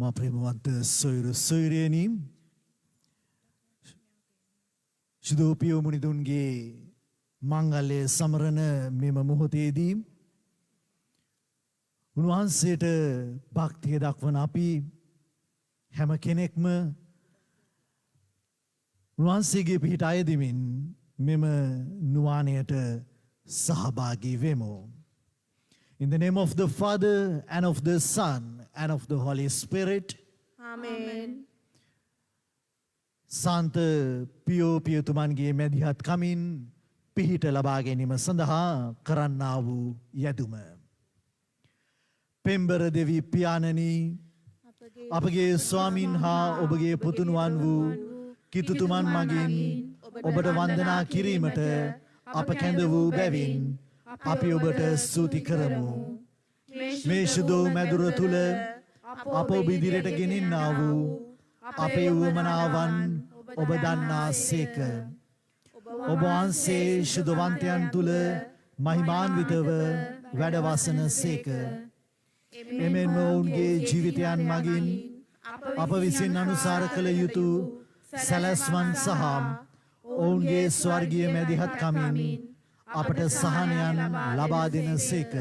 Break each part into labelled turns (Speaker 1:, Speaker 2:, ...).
Speaker 1: මා ප්‍රේමවන්ත සොයුරු සොයුරියනි ශුද්ධෝපියෝ මුනිදුන්ගේ මංගල්‍ය සමරන මෙම මොහොතේදී උන්වහන්සේට භක්තිය දක්වන අපි හැම කෙනෙක්ම උන්වහන්සේගේ පිහිට අයදිමින් මෙම නුවාණයට සහභාගී වෙමු. In the name of the Father and of the Son and of the Holy Spirit.
Speaker 2: Amen.
Speaker 1: සාන්ත පියෝ පියතුමන්ගේ මැදිහත් කමින් පිහිට ලබා ගැනීම සඳහා කරන්නා වූ යැදුම. පෙම්බර දෙවි පියාණනි අපගේ ස්වාමින් හා ඔබගේ පුතුණුවන් වූ කිතුතුමන් මගින් ඔබට වන්දනා කිරීමට අප කැඳ වූ බැවින් අපි ඔබට ස්තුති කරමු. මේ ශුද්ධ මැදුර තුල අප ඔබ ඉදිරියට ගෙනින්නා වූ අපේ උවමනාවන් ඔබ දන්නා සේක. ඔබ වහන්සේ ශුද්ධවන්තයන් තුල මහිමාන්විතව වැඩවසන සේක. එමෙන්ම ඔවුන්ගේ ජීවිතයන් මගින් අප විසින් අනුසාර කළ යුතු සැලැස්මන් සහ ඔවුන්ගේ ස්වර්ගීය මැදිහත් කමින් අපට සහනයන් ලබා දෙන සේක.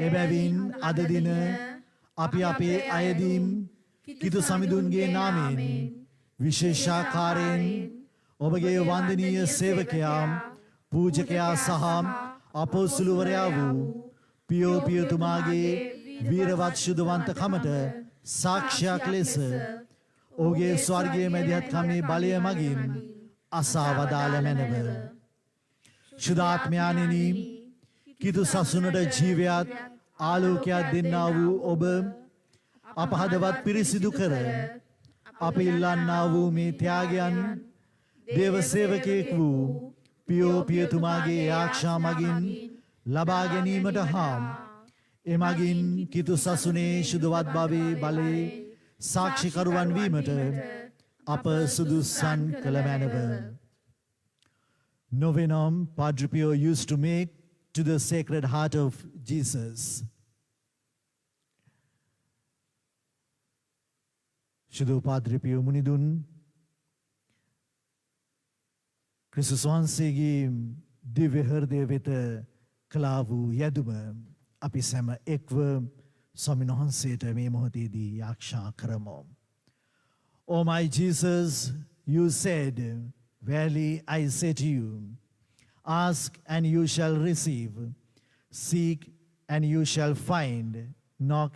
Speaker 1: එබැවින් අද දින අපි අපේ අයදීම් කිතු සමිඳුන්ගේ නාමයෙන් විශේෂාකාරයෙන් ඔබගේ වන්දනීය සේවකයා පූජකයා සහ අපොස්තුලවරයා වූ පියෝ පියතුමාගේ වීරවත් ශුද්ධවන්තකමට සාක්ෂියක් ලෙස ඔහුගේ ස්වර්ගීය මැදිහත් කමේ බලය මගින් අසා වදාළ මැනව. ශුද්ධාත්මයාණෙනි කිතු සසුනට ජීවයත් ආලෝකයක් දෙන්නා වූ ඔබ අප හදවත් පිරිසිදු කර අප ඉල්ලන්නා වූ මේ ත්‍යාගයන් දේව සේවකයෙක් වූ පියෝ පියතුමාගේ ආරක්ෂා මගින් ලබා ගැනීමට හා එමගින් කිතු සසුනේ ශුද්ධවත් භවයේ බලයේ සාක්ෂිකරුවන් වීමට අප සුදුස්සන් කළ මැනව. Novenum Padre Pio used to make to the Sacred Heart of Jesus. ශුද්ධ පාද්‍රි පියෝ මුනිදුන් ක්‍රිස්තුස් වහන්සේගේ දිව්‍ය හෘදය වෙත කළා වූ යැදුම අපි සැම එක්ව ස්වාමීන් වහන්සේට මේ මොහොතේදී යාක්ෂා කරමු. O my Jesus, you said, verily I say to you, ask and you shall receive, seek and you shall find, knock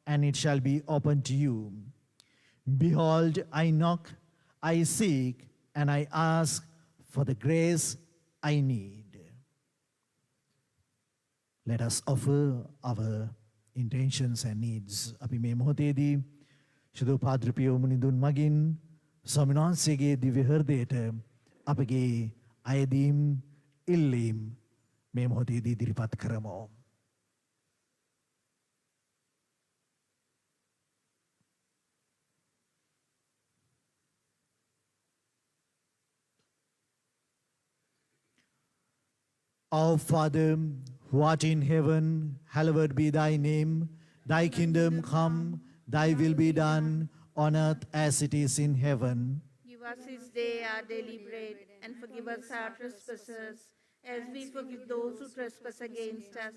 Speaker 1: and it shall be opened to you. Behold, I knock, I seek, and I ask for the grace I need. Let us offer our intentions and needs. අපි මේ මොහොතේදී ශුද්ධ පාද්‍රි පියෝ මුනිදුන් මගින් ස්වාමීන් වහන්සේගේ දිව්‍ය හෘදයට අපගේ අයදීම් ඉල්ලීම් මේ මොහොතේදී ඉදිරිපත් කරමු. Our Father, who art in heaven, hallowed be thy name. Thy kingdom come, thy will be done on earth as it is in heaven.
Speaker 2: Give us this day our daily bread, and forgive us our trespasses, as we forgive those who trespass against us.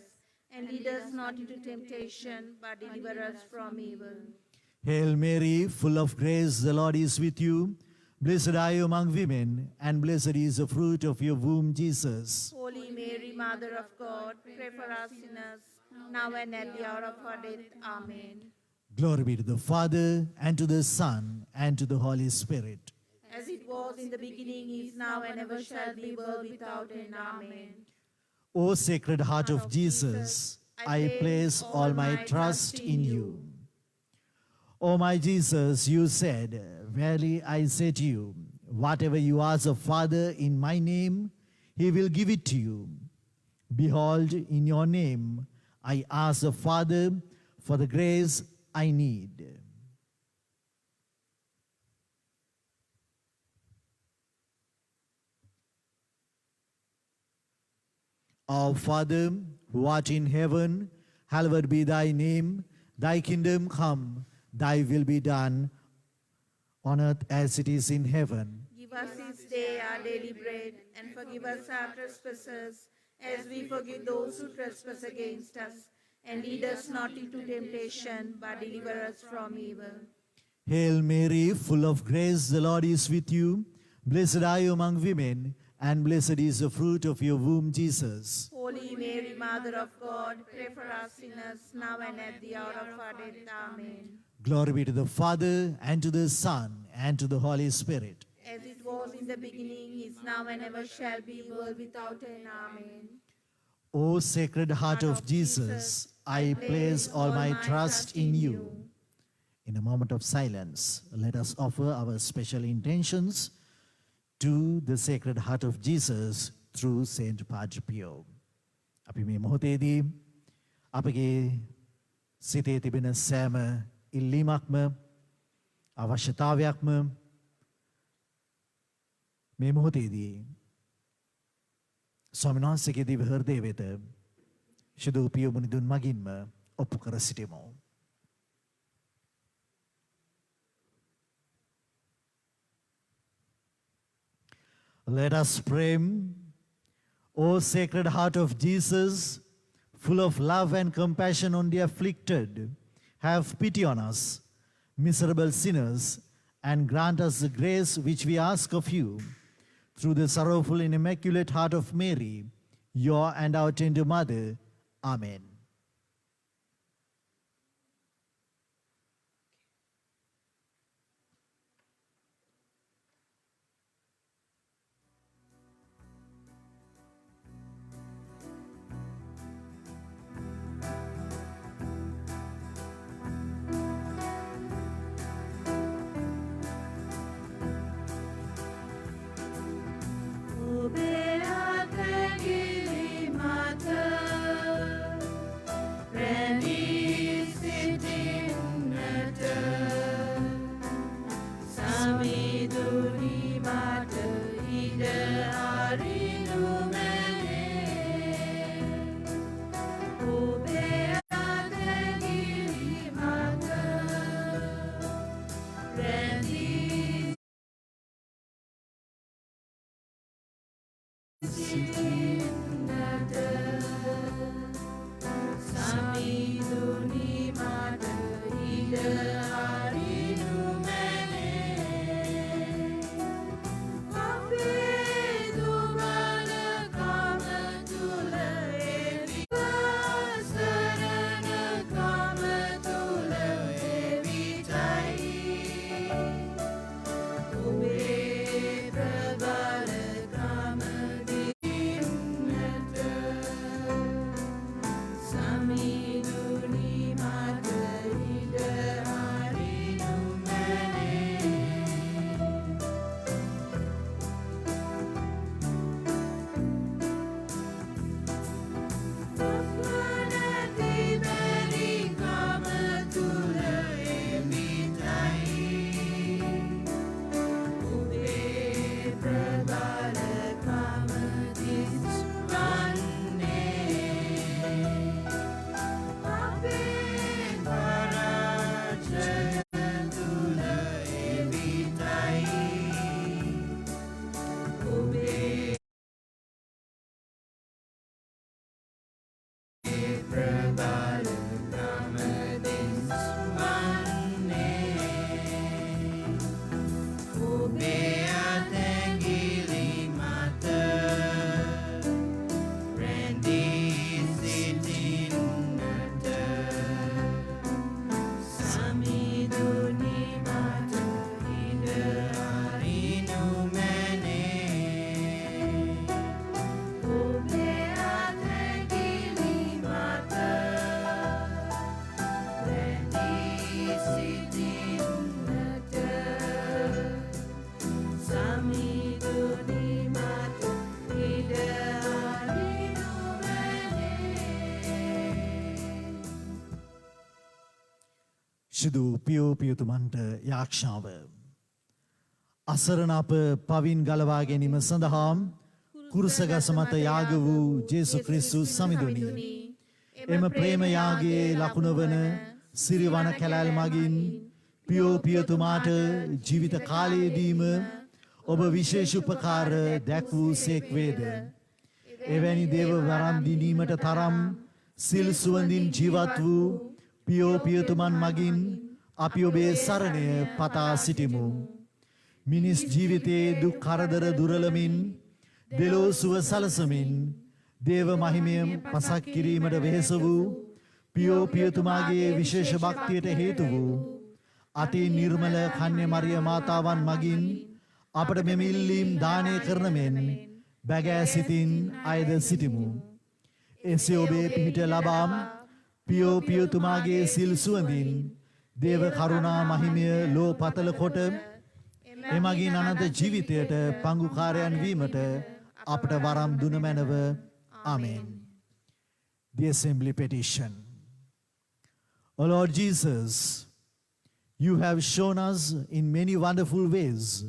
Speaker 2: And lead us not into temptation, but deliver us from evil.
Speaker 1: Hail Mary, full of grace, the Lord is with you. Blessed are you among women, and blessed is the fruit of your womb, Jesus.
Speaker 2: Holy Mary, Mother of God, pray for us sinners, now and at the hour of our death. Amen.
Speaker 1: Glory be to the Father, and to the Son, and to the Holy Spirit.
Speaker 2: As it was in the beginning, is now, and ever shall be, world without end. Amen.
Speaker 1: O Sacred Heart of Jesus, I place all my trust in you. O my Jesus, you said, verily I say to you, whatever you ask of Father in my name, he will give it to you. Behold, in your name, I ask the Father for the grace I need. Our Father, who art in heaven, hallowed be thy name. Thy kingdom come, thy will be done on earth as it is in heaven.
Speaker 2: Give us this day our daily bread, and forgive us our trespasses, as we forgive those who trespass against us. And lead us not into temptation, but deliver us from evil.
Speaker 1: Hail Mary, full of grace, the Lord is with you. Blessed are you among women, and blessed is the fruit of your womb, Jesus.
Speaker 2: Holy Mary, Mother of God, pray for us sinners, now and at the hour of our death. Amen.
Speaker 1: Glory be to the Father, and to the Son, and to the Holy Spirit.
Speaker 2: As it was in the beginning, is now, and ever shall be, world without end. Amen.
Speaker 1: O Sacred Heart of Jesus, I place all my trust in you. In a moment of silence, let us offer our special intentions to the Sacred Heart of Jesus through Saint Padre Pio. අපි මේ මොහොතේදී අපගේ සිතේ තිබෙන සෑම ඉල්ලීමක්ම අවශ්‍යතාවයක්ම මේ මොහොතේදී ස්වාමීන් වහන්සේගේ දිව්‍ය හෘදය වෙත ශුද්ධ පිය මුනිදුන් මගින්ම ඔප්පු කර සිටිමු. Let us pray. O Sacred Heart of Jesus, full of love and compassion on the afflicted, have pity on us, miserable sinners, and grant us the grace which we ask of you, through the sorrowful and immaculate heart of Mary, your and our tender mother. Amen.
Speaker 2: Beata Gili Mater, Rendisit in Nater, Samiduni Mater, Ida Arinu Mene, O Beata Gili Mater, Rendisit Samiduni Mater, Ida Arinu Mene, Apedu Mana Kama Tula Evi, Sarana Kama Tula Evi Tai, Ube Prabala Kama Samiduni Mater, Ida
Speaker 1: ශුදු පියෝ පියතුමන්ට යාක්ෂාව. අසරණ අප පවින් ගලවා ගැනීම සඳහා කුරුසගස මත යාග වූ ජේසු ක්‍රිස්තුස් සමිඳුනි. එම ප්‍රේම යාගයේ ලකුණ වන සිරිවන කැලෑල් මගින් පියෝ පියතුමාට ජීවිත කාලයේදීම ඔබ විශේෂ උපකාර දැක් වූ සේක් වේද. එවැනි දේව වරම් දිනීමට තරම් සිල් සුවඳින් ජීවත් වූ පියෝ පියතුමන් මගින් අපි ඔබේ සරණය පතා සිටිමු. මිනිස් ජීවිතයේ දුක් කරදර දුරලමින් දෙලෝ සුව සලසමින් දේව මහිමය පසක් කිරීමට වෙහෙස වූ පියෝ පියතුමාගේ විශේෂ භක්තියට හේතු වූ අති නිර්මල කන්‍ය මරිය මාතාවන් මගින් අපට මෙම ඉල්ලීම් දානය කරන මෙන් බැගෑ සිතින් අයද සිටිමු. එසේ ඔබේ පිහිට ලබාම් පියෝ පියතුමාගේ සිල් සුවඳින් දේව කරුණා මහිමය ලෝ පතල කොට එමගින් අනන්ත ජීවිතයට පංගුකාරයන් වීමට අපට වරම් දුන මැනව. Amen. The assembly petition. O Lord Jesus, you have shown us in many wonderful ways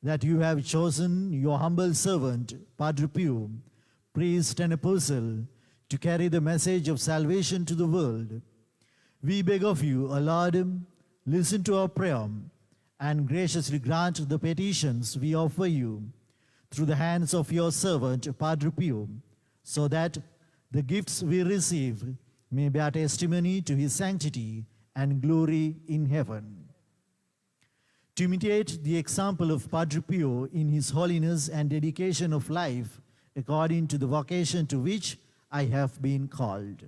Speaker 1: that you have chosen your humble servant, Padre Pio, priest and apostle, to carry the message of salvation to the world. We beg of you, O Lord, listen to our prayer and graciously grant the petitions we offer you through the hands of your servant, Padre Pio, so that the gifts we receive may bear testimony to his sanctity and glory in heaven. To imitate the example of Padre Pio in his holiness and dedication of life according to the vocation to which I have been called.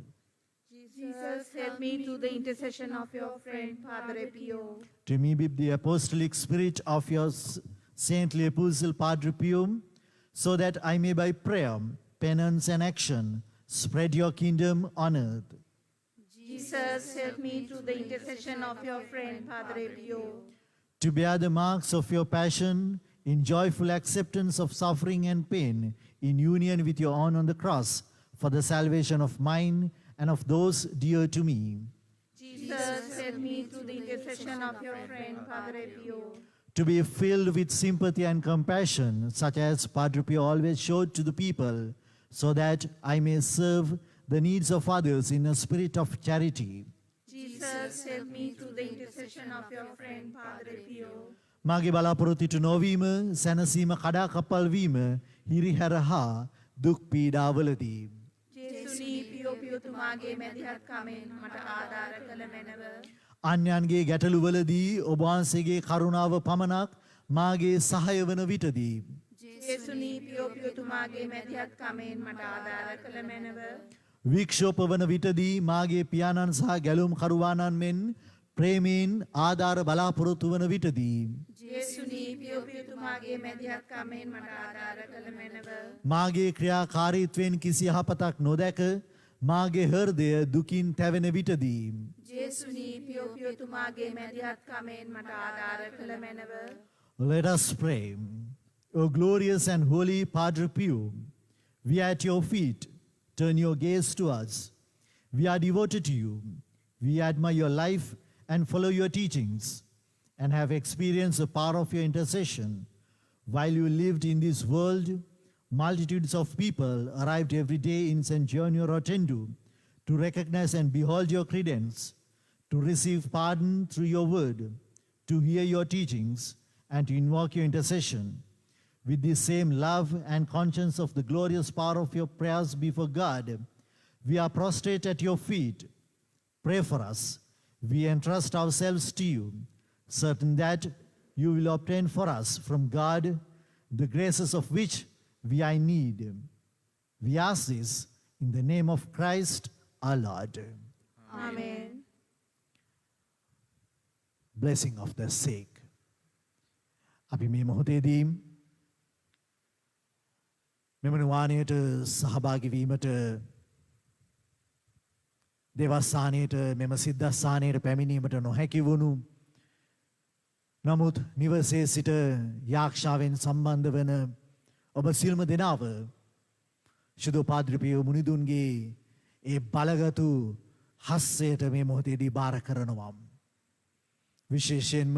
Speaker 2: Jesus, help me through the intercession of your friend, Padre Pio.
Speaker 1: To me with the apostolic spirit of your saintly apostle Padre Pio, so that I may by prayer, penance and action spread your kingdom on earth.
Speaker 2: Jesus, help me through the intercession of your friend, Padre Pio.
Speaker 1: To bear the marks of your passion in joyful acceptance of suffering and pain in union with your own on the cross for the salvation of mine and of those dear to me.
Speaker 2: Jesus, help me through the intercession of your friend, Padre Pio.
Speaker 1: To be filled with sympathy and compassion, such as Padre Pio always showed to the people, so that I may serve the needs of others in a spirit of charity.
Speaker 2: Jesus, help me through the intercession of your friend, Padre Pio.
Speaker 1: මාගේ බලාපොරොත්තු නොවීම සැනසීම කඩාකප්පල් වීම හිරිහැර හා දුක් පීඩාවලදී
Speaker 2: ජේසුනි පියෝ පියතුමාගේ මැදිහත් කමෙන් මට ආධාර කළ මැනව.
Speaker 1: අන්‍යයන්ගේ ගැටලුවලදී ඔබ වහන්සේගේ කරුණාව පමණක් මාගේ සහාය වන විටදී
Speaker 2: ජේසුනි පියෝ පියතුමාගේ මැදිහත් කමෙන් මට ආධාර කළ මැනව.
Speaker 1: වික්ෂෝප වන විටදී මාගේ පියාණන් සහ ගැලුම් කරුවාණන් මෙන් ප්‍රේමයෙන් ආධාර බලාපොරොත්තු වන විටදී
Speaker 2: ජේසුනි පියෝ පියතුමාගේ මැදිහත් කමෙන් මට ආධාර කළ මැනව.
Speaker 1: මාගේ ක්‍රියාකාරීත්වයෙන් කිසි යහපතක් නොදැක මාගේ හෘදය දුකින් තැවෙන විටදී
Speaker 2: ජේසුනි පියෝ පියතුමාගේ මැදිහත් කමෙන් මට ආධාර කළ මැනව.
Speaker 1: Let us pray. O glorious and holy Padre Pio, we are at your feet. Turn your gaze to us. We are devoted to you. We admire your life and follow your teachings and have experienced the power of your intercession. While you lived in this world, multitudes of people arrived every day in San Giorgio Rotondo to recognize and behold your credence, to receive pardon through your word, to hear your teachings, and to invoke your intercession. With the same love and conscience of the glorious power of your prayers before God, we are prostrate at your feet. Pray for us. We entrust ourselves to you, certain that you will obtain for us from God the graces of which we are in need. We ask this in the name of Christ our Lord.
Speaker 2: Amen.
Speaker 1: Blessing of the sick. අපි මේ මොහොතේදී මෙම නුවාණයට සහභාගී වීමට දේවස්ථානයට මෙම සිද්ධාස්ථානයට පැමිණීමට නොහැකි වුණු නමුත් නිවසේ සිට යාක්ෂාවෙන් සම්බන්ධ වන ඔබ සිල්ම දෙනාව ශුද්ධ පාද්‍රි පියෝ මුනිදුන්ගේ ඒ බලගතු හස්සයට මේ මොහොතේදී බාර කරනවා. විශේෂයෙන්ම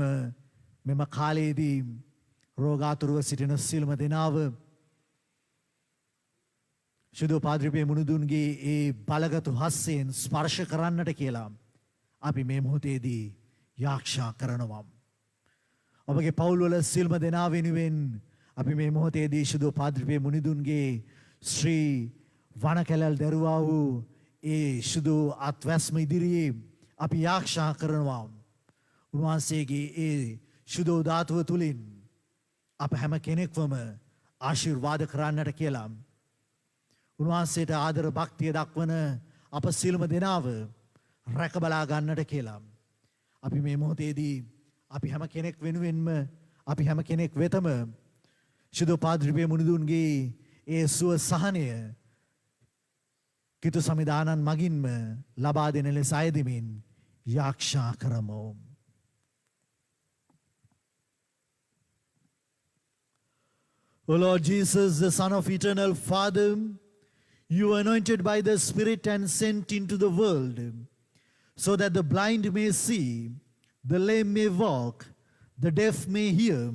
Speaker 1: මෙම කාලයේදී රෝගාතුරව සිටින සියලුම දෙනාව ශුද්ධ පාද්‍රිපේ මුණුදුන්ගේ ඒ බලගතු හස්යෙන් ස්පර්ශ කරන්නට කියලා අපි මේ මොහොතේදී යාක්ෂා කරනවා. ඔබගේ පවුල්වල සියලුම දෙනා වෙනුවෙන් අපි මේ මොහොතේදී ශුද්ධ පාද්‍රිපේ මුණුදුන්ගේ ශ්‍රී වනකැලල් දරුවා වූ ඒ ශුද්ධ අත්වැස්ම ඉදිරියේ අපි යාක්ෂා කරනවා. උන්වහන්සේගේ ඒ ශුද්ධ ධාතුව තුලින් අප හැම කෙනෙක්වම ආශිර්වාද කරන්නට කියලා උන්වහන්සේට ආදර භක්තිය දක්වන අප සියලුම දෙනාව රැක බලා ගන්නට කියලා අපි මේ මොහොතේදී අපි හැම කෙනෙක් වෙනුවෙන්ම අපි හැම කෙනෙක් වෙතම ශුද්ධ පාද්‍රිපේ මුණුදුන්ගේ ඒ සුව සහනය කිතු සමිදානන් මගින්ම ලබා දෙන ලෙස අයදිමින් යාක්ෂා කරමු. O Lord Jesus, the Son of Eternal Father, you were anointed by the Spirit and sent into the world, so that the blind may see, the lame may walk, the deaf may hear,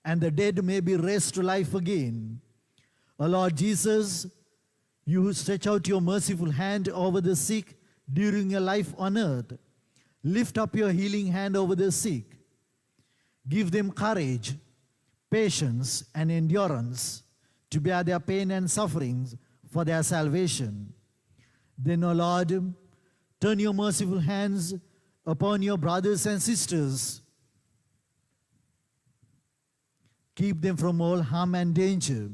Speaker 1: and the dead may be raised to life again. O Lord Jesus, you who stretch out your merciful hand over the sick during your life on earth, lift up your healing hand over the sick. Give them courage, patience, and endurance to bear their pain and sufferings for their salvation. Then, O Lord, turn your merciful hands upon your brothers and sisters. Keep them from all harm and danger.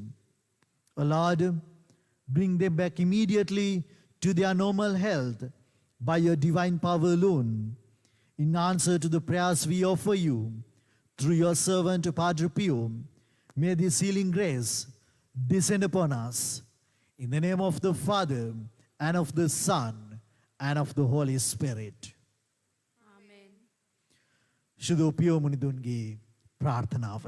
Speaker 1: O Lord, bring them back immediately to their normal health by your divine power alone. In answer to the prayers we offer you, through your servant Padre Pio, may this healing grace descend upon us. In the name of the Father, and of the Son, and of the Holy Spirit.
Speaker 2: Amen.
Speaker 1: ශුද්ධ පියෝ මුනිදුන්ගේ ප්‍රාර්ථනාව.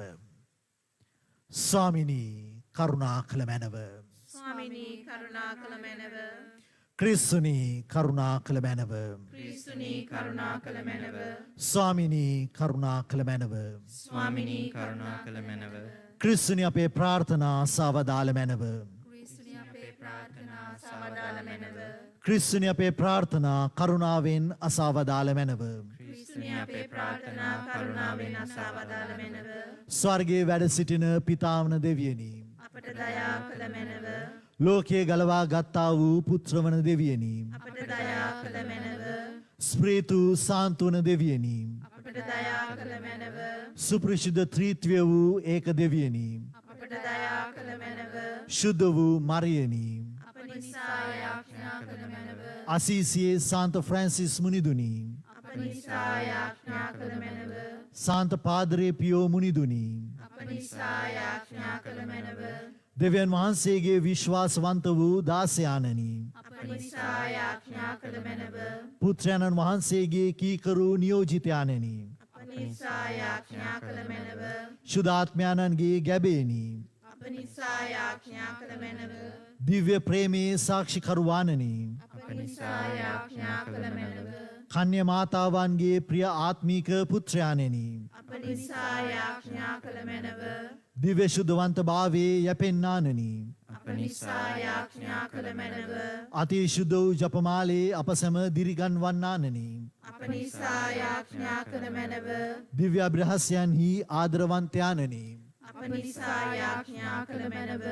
Speaker 1: ස්වාමිනී කරුණා කළ මැනව.
Speaker 2: ස්වාමිනී කරුණා කළ මැනව.
Speaker 1: ක්‍රිස්තුනී කරුණා කළ මැනව.
Speaker 2: ක්‍රිස්තුනී කරුණා කළ මැනව.
Speaker 1: ස්වාමිනී කරුණා කළ මැනව.
Speaker 3: ස්වාමිනී කරුණා කළ මැනව.
Speaker 1: ක්‍රිස්තුනි අපේ ප්‍රාර්ථනා සවදාල මැනව.
Speaker 2: ක්‍රිස්තුනී අපේ ප්‍රාර්ථනා සවදාල මැනව.
Speaker 1: ක්‍රිස්තුනි අපේ ප්‍රාර්ථනා කරුණාවෙන් අසවදාල මැනව.
Speaker 2: ක්‍රිස්තුනී අපේ ප්‍රාර්ථනා කරුණාවෙන් අසවදාල මැනව.
Speaker 1: ස්වර්ගයේ වැඩ සිටින පිතාවන දෙවියනි,
Speaker 2: අපට දයා කළ මැනව.
Speaker 1: ලෝකයේ ගලවා ගත්තා වූ පුත්‍රවන දෙවියනි,
Speaker 2: අපට දයා කළ මැනව.
Speaker 1: ස්ප්‍රීතු සාන්තුවන දෙවියනි,
Speaker 2: අපට දයා කළ මැනව.
Speaker 1: සුපරිශුද්ධ ත්‍රිත්වය වූ ඒක දෙවියනි,
Speaker 2: අපට දයා කළ මැනව.
Speaker 1: ශුද්ධ වූ මරියනි,
Speaker 2: අප නිසා යාඥා කළ මැනව.
Speaker 1: අසීසියේ සාන්ත ෆ්‍රැන්සිස් මුනිදුනි,
Speaker 2: අප නිසා යාඥා කළ මැනව.
Speaker 1: සාන්ත පාදරේ පියෝ මුනිදුනි,
Speaker 2: අප නිසා යාඥා කළ මැනව.
Speaker 1: දෙවියන් වහන්සේගේ විශ්වාසවන්ත වූ දාසයාණනි,
Speaker 2: අප නිසා යාඥා කළ මැනව.
Speaker 1: පුත්‍රයන්න් වහන්සේගේ කීකරු නියෝජිතයාණනි,
Speaker 2: අප නිසා යාඥා කළ මැනව.
Speaker 1: ශුද්ධාත්මයාණන්ගේ ගැබේනි,
Speaker 2: අප නිසා යාඥා කළ මැනව.
Speaker 1: දිව්‍ය ප්‍රේමයේ සාක්ෂිකරුවාණනි,
Speaker 2: අප නිසා යාඥා කළ මැනව.
Speaker 1: කන්‍ය මාතාවන්ගේ ප්‍රිය ආත්මීක පුත්‍රයාණෙනි,
Speaker 2: අප නිසා යාඥා කළ මැනව.
Speaker 1: දිව්‍ය ශුද්ධවන්ත භාවයේ යැපෙන්නානනි,
Speaker 2: අප නිසා යාඥා කළ මැනව.
Speaker 1: අති ශුද්ධ වූ ජපමාලේ අප සැම දිරිගන්වන්නානනි,
Speaker 2: අප නිසා යාඥා කළ මැනව.
Speaker 1: දිව්‍ය අභ්‍රහස්යන්හි ආදරවන්තයාණනි,
Speaker 2: අප නිසා යාඥා කළ මැනව.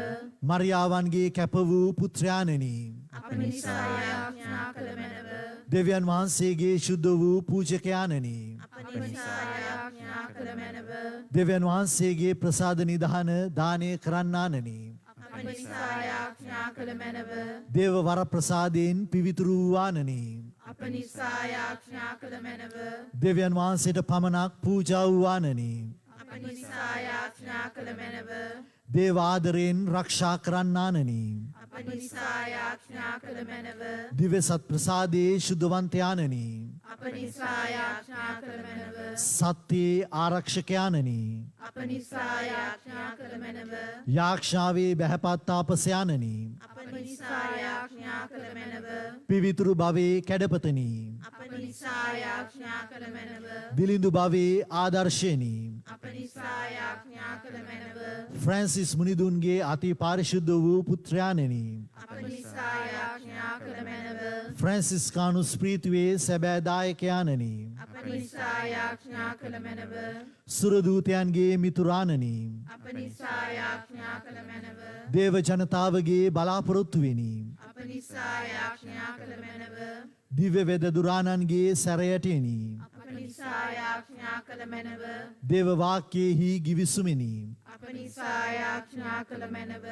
Speaker 1: මරියාවන්ගේ කැප වූ පුත්‍රයාණෙනි,
Speaker 2: අප නිසා යාඥා කළ මැනව.
Speaker 1: දෙවියන් වහන්සේගේ ශුද්ධ වූ පූජකයාණනි,
Speaker 2: අප නිසා යාඥා කළ මැනව.
Speaker 1: දෙවියන් වහන්සේගේ ප්‍රසාද නිධාන දානය කරන්නානනි,
Speaker 2: අප නිසා යාඥා කළ මැනව.
Speaker 1: දේව වර ප්‍රසාදයෙන් පිවිතුරු වූවානනි,
Speaker 2: අප නිසා යාඥා කළ මැනව.
Speaker 1: දෙවියන් වහන්සේට පමණක් පූජා වූවානනි,
Speaker 2: අප නිසා යාඥා කළ මැනව.
Speaker 1: දේව ආදරයෙන් රක්ෂා කරන්නානනි,
Speaker 2: අප නිසා යාඥා කළ මැනව.
Speaker 1: දිව්‍ය සත් ප්‍රසාදයේ ශුද්ධවන්තයාණනි,
Speaker 2: අප නිසා යාඥා කළ මැනව.
Speaker 1: සත්‍යයේ ආරක්ෂකයාණනි,
Speaker 2: අප නිසා යාඥා කළ මැනව.
Speaker 1: යාක්ෂාවේ බැහැපත් තාපසයාණනි,
Speaker 2: අප නිසා යාඥා කළ මැනව.
Speaker 1: පිවිතුරු භවයේ කැඩපතනි,
Speaker 2: අප නිසා නිසා යාඥා කළ මැනව.
Speaker 1: දිලිඳු භවයේ ආදර්ශයනි
Speaker 2: අප නිසා යාඥා කළ මැනව.
Speaker 1: ෆ්‍රැන්සිස් මුනිදුන්ගේ අති පාරිශුද්ධ වූ පුත්‍රයාණෙනි
Speaker 2: අප නිසා යාඥා කළ මැනව.
Speaker 1: ෆ්‍රැන්සිස්කානු ස්ප්‍රීතුවේ සැබෑ දායකයාණනි
Speaker 2: අප නිසා යාඥා කළ මැනව.
Speaker 1: සුරදූතයන්ගේ මිතුරාණනි
Speaker 2: අප නිසා යාඥා කළ මැනව.
Speaker 1: දේව ජනතාවගේ බලාපොරොත්තුවෙනි
Speaker 2: අප නිසා යාඥා කළ මැනව.
Speaker 1: දිව්‍ය වෙදදුරාණන්ගේ සැරයටෙනි
Speaker 2: අප නිසා යාඥා කළ මැනව.
Speaker 1: දේව වාක්‍යයෙහි ගිවිසුමිනි
Speaker 2: අප නිසා යාඥා කළ මැනව.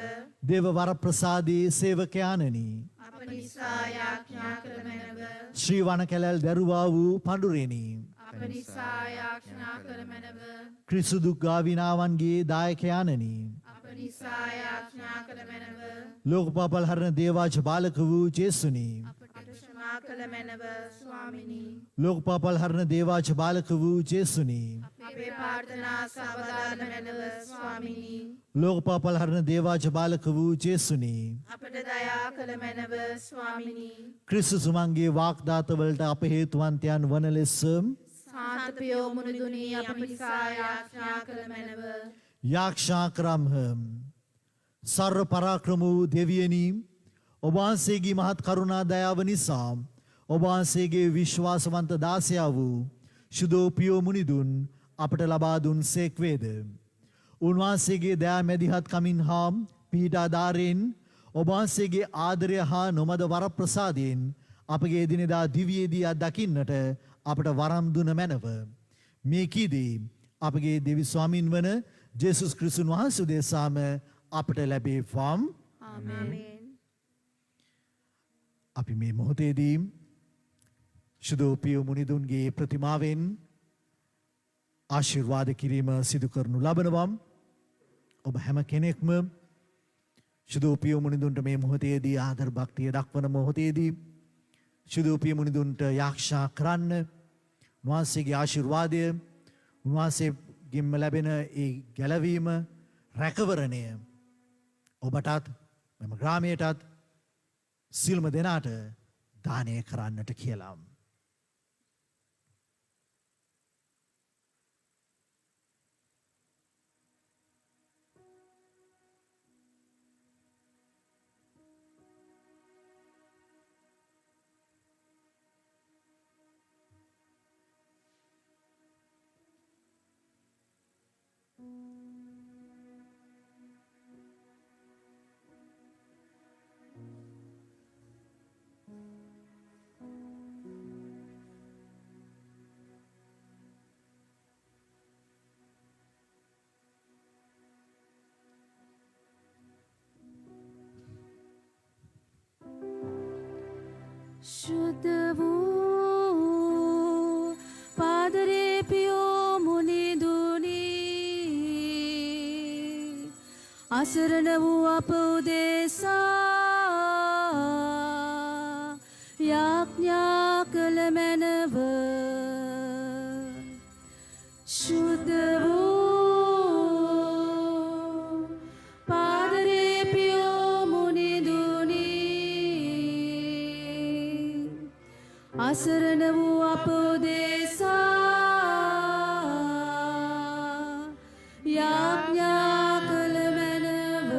Speaker 1: දේව වරප්‍රසාදයේ සේවකයාණනි
Speaker 2: අප නිසා යාඥා කළ මැනව.
Speaker 1: ශ්‍රී වනකැලැල් දැරුවා වූ පඬුරෙනි
Speaker 2: අප නිසා යාඥා කළ මැනව.
Speaker 1: ක්‍රිස්තු ගාවිනාවන්ගේ දායකයාණනි
Speaker 2: අප නිසා යාඥා කළ මැනව.
Speaker 1: ලෝකපාපල් හරණ දේවාජ බාලක වූ ජේසුනි
Speaker 2: අපට ක්ෂමා කළ මැනව ස්වාමිනී.
Speaker 1: ලෝකපාපල් හරණ දේවාජ බාලක වූ ජේසුනි
Speaker 2: අපේ ප්‍රාර්ථනා සබදාන මැනව ස්වාමිනී.
Speaker 1: ලෝකපාපල් හරණ දේවාජ බාලක වූ ජේසුනි
Speaker 2: අපට දයා කළ මැනව ස්වාමිනී.
Speaker 1: ක්‍රිස්තුසුමන්ගේ වාක්දාතවලට අප හේතුවන්තයන් වන ලෙස
Speaker 2: සාන්ත පියෝ මුනිදුනී අප නිසා යාඥා කළ මැනව.
Speaker 1: යාක්ෂා කරම්හ සර්ව පරාක්‍රම වූ දෙවියනි ඔබ වහන්සේගේ මහත් කරුණා දයාව නිසා ඔබ වහන්සේගේ විශ්වාසවන්ත දාසයා වූ ශුද්ධ පියෝ මුනිදුන් අපට ලබා දුන් සේක් වේද. උන්වහන්සේගේ දයා මැදිහත් කමින් හා පීඩාදාරයෙන් ඔබ වහන්සේගේ ආදරය හා නොමද වරප්‍රසාදයෙන් අපගේ එදිනෙදා දිවියේදී අත්දකින්නට අපට වරම් දුන මැනව. මේ කීදී අපගේ දෙවි ස්වාමින් වන ජේසුස් ක්‍රිස්තුන් වහන්සේ උදෙසාම අපට ලැබේවම්.
Speaker 2: ආමේන්.
Speaker 1: අපි මේ මොහොතේදී ශුද්ධ පියෝ මුනිදුන්ගේ ප්‍රතිමාවෙන් ආශිර්වාද කිරීම සිදු කරනු ලබනවා. ඔබ හැම කෙනෙක්ම ශුද්ධ පියෝ මුනිදුන්ට මේ මොහොතේදී ආදර භක්තිය දක්වන මොහොතේදී ශුද්ධ පියෝ මුනිදුන්ට යාක්ෂා කරන්න උන්වහන්සේගේ ආශිර්වාදය උන්වහන්සේගෙන්ම ලැබෙන ඒ ගැලවීම රැකවරණය ඔබටත් මෙම ග්‍රාමයටත් සිල්ම දෙනාට දානය කරන්නට කියලා.
Speaker 4: शुद्ध वो पादरे पियो मुनि दुनी आसरण वो आप उदेसा याज्ञा कल मैनव शुद्ध वो पादरे पियो मुनि दुनी आसरण वो आप उदेसा याज्ञा कल मैनव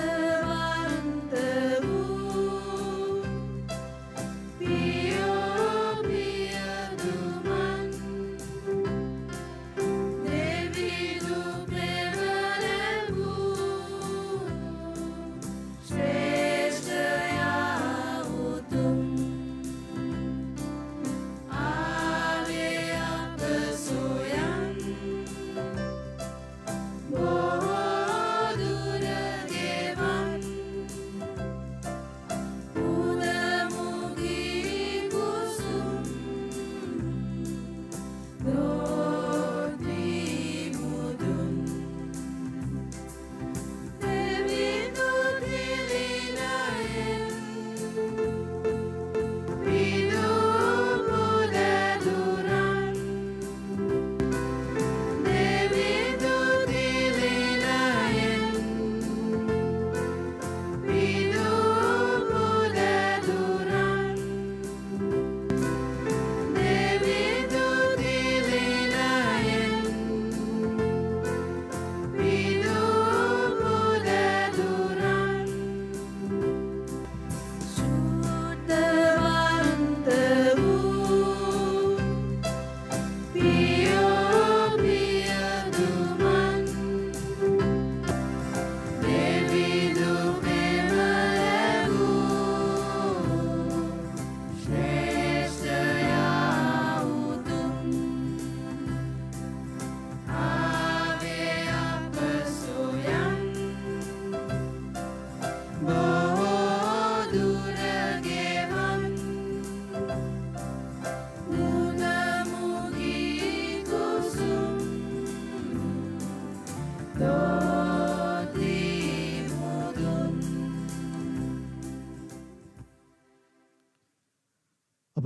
Speaker 4: शुद्धवन्त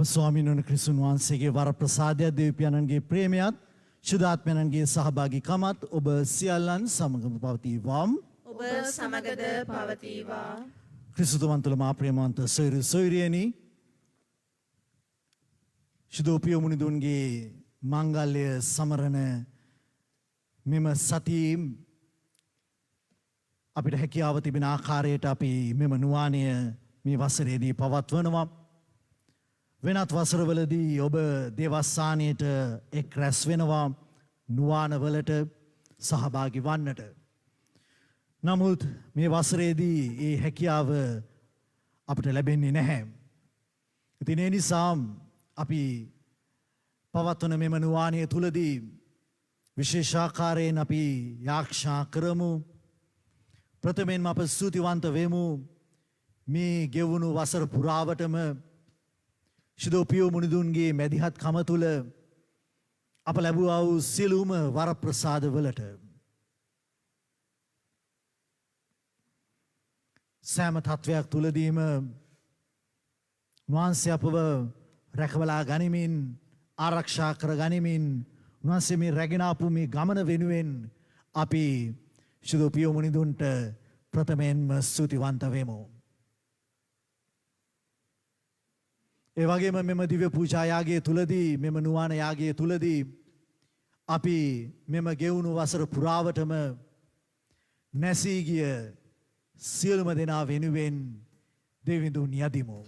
Speaker 1: ස්වාමීන් වහන්සේ ක්‍රිස්තුන් වහන්සේගේ වර ප්‍රසාදය දෙවියන්ගේ ප්‍රේමයත් ශුද්ධාත්මයන්ගේ සහභාගීකමත් ඔබ සියල්ලන් සමගම පවතිවාම්.
Speaker 2: ඔබ සමගද පවතිවා.
Speaker 1: ක්‍රිස්තුතුමන් තුළ මා ප්‍රේමවන්ත සොයුරු සොයුරියනි ශුද්ධෝපිය මුනිදුන්ගේ මංගල්‍ය සමරන මෙම සතියේ අපිට හැකියාව තිබෙන ආකාරයට අපි මෙම නුවානය මේ වසරේදී පවත්වනවා. වෙනත් වසරවලදී ඔබ දේවස්ථානයට එක් රැස් වෙනවා නුවානවලට සහභාගී වන්නට. නමුත් මේ වසරේදී ඒ හැකියාව අපට ලැබෙන්නේ නැහැ. ඉතින් ඒ නිසා අපි පවත්වන මෙම නුවානය තුලදී විශේෂාකාරයෙන් අපි යාක්ෂා කරමු. ප්‍රථමයෙන්ම අප ස්තුතිවන්ත වෙමු මේ ගෙවුණු වසර පුරාවටම ශුද්ධෝපිය මුනිදුන්ගේ මැදිහත්කම තුල අප ලැබුවා වූ සියලුම වරප්‍රසාදවලට සෑම තත්වයක් තුලදීම උන්වහන්සේ අපව රැකවලා ගනිමින් ආරක්ෂා කර ගනිමින් උන්වහන්සේ මේ රැගෙන ආපු මේ ගමන වෙනුවෙන් අපි ශුද්ධෝපිය මුනිදුන්ට ප්‍රථමයෙන්ම ස්තුතිවන්ත වෙමු. ඒ වගේම මෙම දිව්‍ය පූජා යාගයේ තුලදී මෙම නුවාන යාගයේ තුලදී අපි මෙම ගෙවුණු වසර පුරාවටම නැසී ගිය සියලුම දෙනා වෙනුවෙන් දෙවිඳුන් යදිමු.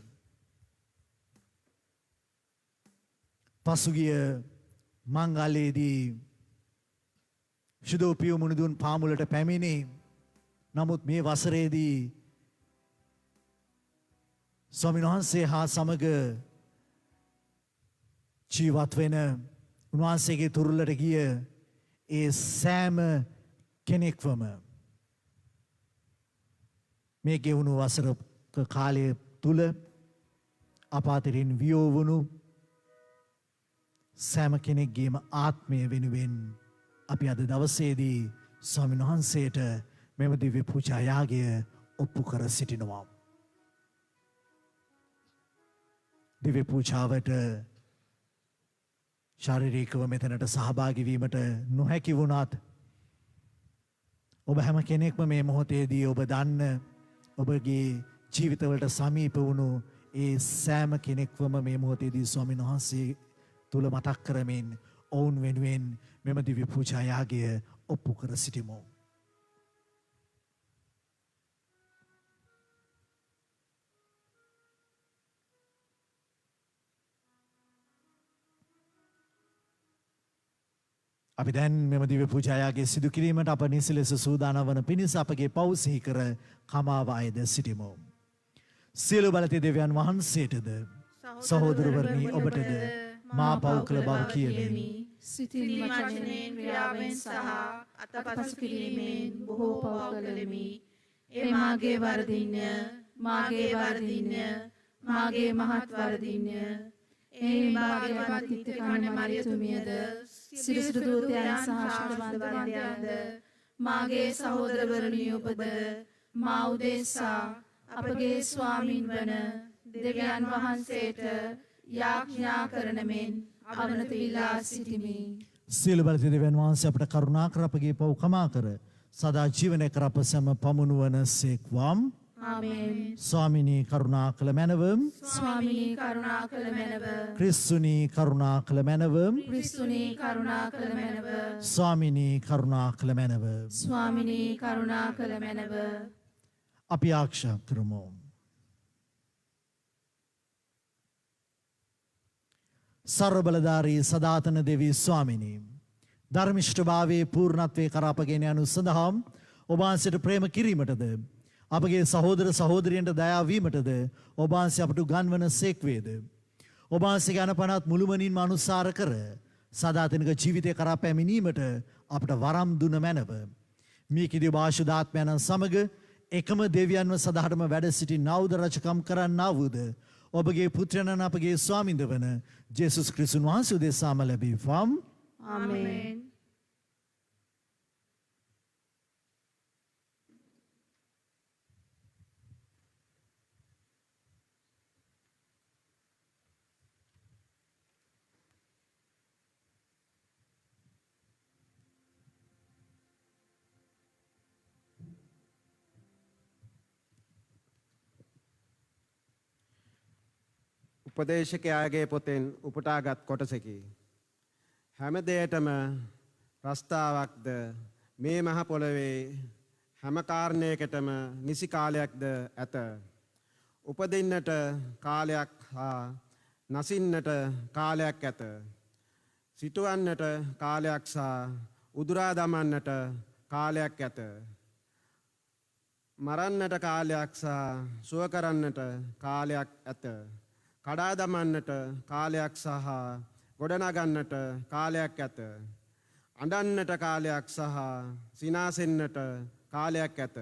Speaker 1: පසුගිය මංගලයේදී ශුද්ධෝපිය මුනිදුන් පාමුලට පැමිණි. නමුත් මේ වසරේදී ස්වාමීන් වහන්සේ හා සමග ජීවත් වෙන උන්වහන්සේගේ තුරුලට ගිය ඒ සෑම කෙනෙක්වම මේ ගෙවුණු වසරක කාලය තුල අප අතරින් වියෝ වුණු සෑම කෙනෙක්ගේම ආත්මය වෙනුවෙන් අපි අද දවසේදී ස්වාමීන් වහන්සේට මෙම දිව්‍ය පූජා යාගය ඔප්පු කර සිටිනවා. දිව්‍ය පූජාවට ශාරීරිකව මෙතනට සහභාගී වීමට නොහැකි වුණත් ඔබ හැම කෙනෙක්ම මේ මොහොතේදී ඔබ දන්න ඔබගේ ජීවිතවලට සමීප වුණු ඒ සෑම කෙනෙක්වම මේ මොහොතේදී ස්වාමීන් වහන්සේ තුල මතක් කරමින් ඔවුන් වෙනුවෙන් මෙම දිව්‍ය පූජා යාගය ඔප්පු කර සිටිමු. අපි දැන් මෙම දිව්‍ය පූජා යාගය සිදු කිරීමට අප නිසි ලෙස සූදානම් වන පිණිස අපගේ පව් සිහි කර කමාව අයද සිටිමු. සියලු බලති දෙවියන් වහන්සේටද සහෝදරවරුනි ඔබටද මා පව් කළ බව කියමි.
Speaker 4: සිතින්
Speaker 2: වචනයෙන් ක්‍රියාවෙන් සහ අතපසු කිරීමෙන් බොහෝ පව කළෙමි. ඒ මාගේ වරදින්ය, මාගේ වරදින්ය, මාගේ මහත් වරදින්ය. ඒ භාග්‍යවත් නිත්‍ය කන්‍ය මරියතුමියද සිරිසුදු දූතයන් සහ ශුද්ධවන්තයන්ද මාගේ සහෝදරවරුනි ඔබද මා උදෙසා අපගේ ස්වාමින් වන දෙවියන් වහන්සේට යාඥා කරන මෙන් අවනත ඉල්ලා සිටිමි.
Speaker 1: සියලු බලති දෙවියන් වහන්සේ අපට කරුණා කර අපගේ පව් කමා කර සදා ජීවනය කර අප සැම පමුණුවන සේක්වම්.
Speaker 2: ආමේන්.
Speaker 1: ස්වාමිනී කරුණා කළ මැනවම්.
Speaker 2: ස්වාමිනී කරුණා කළ මැනව.
Speaker 1: ක්‍රිස්තුනී කරුණා කළ මැනවම්.
Speaker 2: ක්‍රිස්තුනී කරුණා කළ මැනව.
Speaker 1: ස්වාමිනී කරුණා කළ මැනව.
Speaker 2: ස්වාමිනී කරුණා කළ මැනව.
Speaker 1: අපි ආක්ෂා කරමු. සර්වබලධාරී සදාතන දෙවී ස්වාමිනී ධර්මිෂ්ඨභාවයේ පූර්ණත්වයේ කරා අපගෙන යනු සඳහා ඔබ වහන්සේට ප්‍රේම කිරීමටද අපගේ සහෝදර සහෝදරියන්ට දයා වීමටද ඔබ වහන්සේ අපට ගන්වන සේක්වේද ඔබ වහන්සේගේ අනපනත් මුළුමනින්ම අනුසාර කර සදාතනික ජීවිතය කරා පැමිණීමට අපට වරම් දුන මැනව මේ කිදි භාෂුදාත්මයන් සමග එකම දෙවියන්ව සදාටම වැඩ සිටි නවුද රජකම් කරන්නා වූද ඔබගේ පුත්‍රයන් අපගේ ස්වාමින්ද වන ජේසුස් ක්‍රිස්තුන් වහන්සේ උදෙසාම ලැබීවම්.
Speaker 2: ආමේන්.
Speaker 5: උපදේශකයාගේ පොතෙන් උපුටාගත් කොටසකි. හැම දෙයකටම ප්‍රස්තාවක්ද මේ මහ පොළවේ හැම කාරණයකටම නිසි කාලයක්ද ඇත. උපදින්නට කාලයක් හා නසින්නට කාලයක් ඇත. සිටුවන්නට කාලයක් සහ උදුරා දමන්නට කාලයක් ඇත. මරන්නට කාලයක් සහ සුව කරන්නට කාලයක් ඇත. කඩා දමන්නට කාලයක් සහ ගොඩනගන්නට කාලයක් ඇත. අඬන්නට කාලයක් සහ සිනාසෙන්නට කාලයක් ඇත.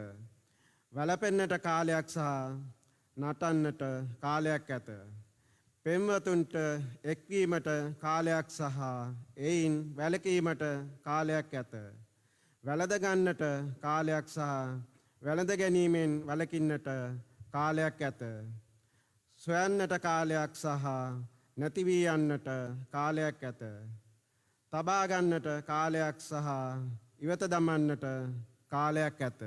Speaker 5: වැළපෙන්නට කාලයක් සහ නටන්නට කාලයක් ඇත. පෙම්වතුන්ට එක්වීමට කාලයක් සහ එයින් වැළකීමට කාලයක් ඇත. වැළඳ ගන්නට කාලයක් සහ වැළඳ ගැනීමෙන් වළකින්නට කාලයක් ඇත. සොයන්නට කාලයක් සහ නැති වී යන්නට කාලයක් ඇත. තබා ගන්නට කාලයක් සහ ඉවත දමන්නට කාලයක් ඇත.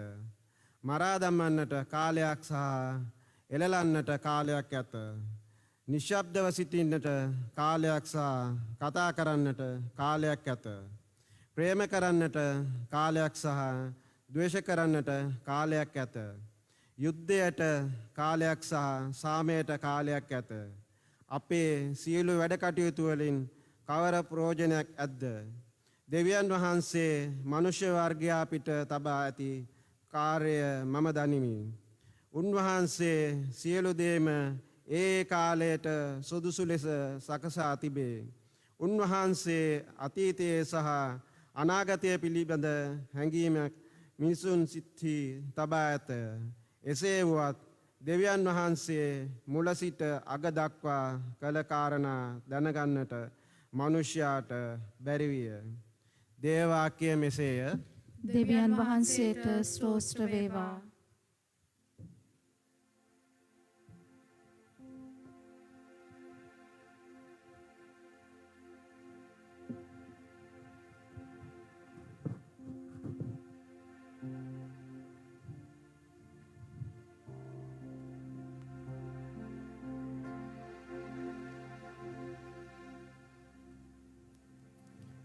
Speaker 5: මරා දමන්නට කාලයක් සහ එළලන්නට කාලයක් ඇත. නිශ්ශබ්දව සිටින්නට කාලයක් සහ කතා කරන්නට කාලයක් ඇත. ප්‍රේම කරන්නට කාලයක් සහ ද්වේෂ කරන්නට කාලයක් ඇත. යුද්ධයට කාලයක් සහ සාමයට කාලයක් ඇත. අපේ සියලු වැඩ කටයුතු වලින් කවර ප්‍රයෝජනයක් ඇද්ද? දෙවියන් වහන්සේ මනුෂ්‍ය වර්ගයා පිට තබා ඇති කාර්යය මම දනිමි. උන්වහන්සේ සියලු දේම ඒ කාලයට සුදුසු ලෙස සකසා තිබේ. උන්වහන්සේ අතීතයේ සහ අනාගතය පිළිබඳ හැඟීමක් මිනිසුන් සිත්හි තබා ඇත. එසේ වුවත් දෙවියන් වහන්සේ මුල සිට අග දක්වා කළ කාරණා දැනගන්නට මනුෂ්‍යයාට බැරි විය. දේව වාක්‍යය මෙසේය.
Speaker 4: දෙවියන් වහන්සේට ස්තෝත්‍ර වේවා.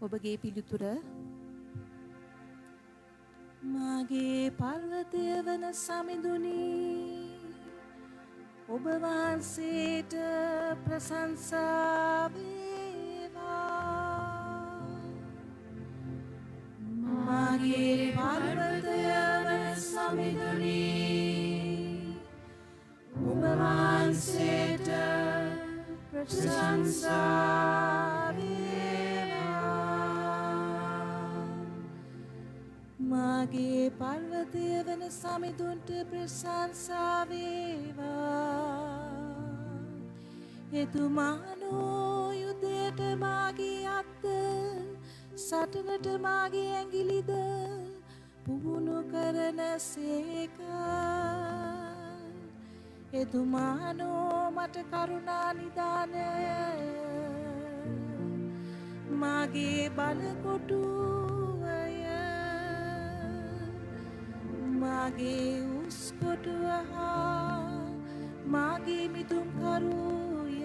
Speaker 6: ඔබගේ පිළිතුර මාගේ පර්වතය වන සමිඳුනි ඔබ වහන්සේට ප්‍රශංසා වේවා. මාගේ පර්වතය වන සමිඳුනි ඔබ වහන්සේට ප්‍රශංසා මාගේ පර්වතය වන සමිඳුන්ට ප්‍රශංසා වේවා. එතුමානෝ යුද්ධයට මාගේ අත්ද සටනට මාගේ ඇඟිලිද පුහුණු කරන සේක. එතුමානෝ මට කරුණා නිදානය මාගේ බලකොටුවය මාගේ උස්කොටුව හා මාගේ මිතුම්කරුය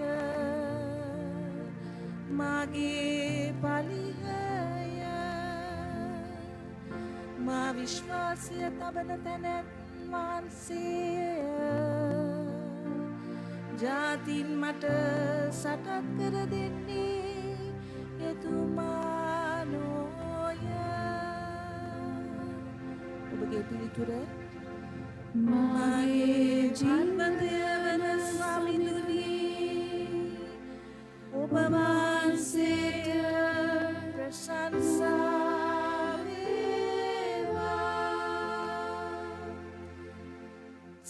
Speaker 6: මාගේ පලිහය මා විශ්වාසය තබන තැනැත් වහන්සේය. ජාතින් මට සටත් කර දෙන්නේ එතුමානෝය. ඔබගේ පිළිතුර මාගේ ජීවිතය වන ස්වාමිදුනි ඔබ වහන්සේට ප්‍රශංසා වේවා.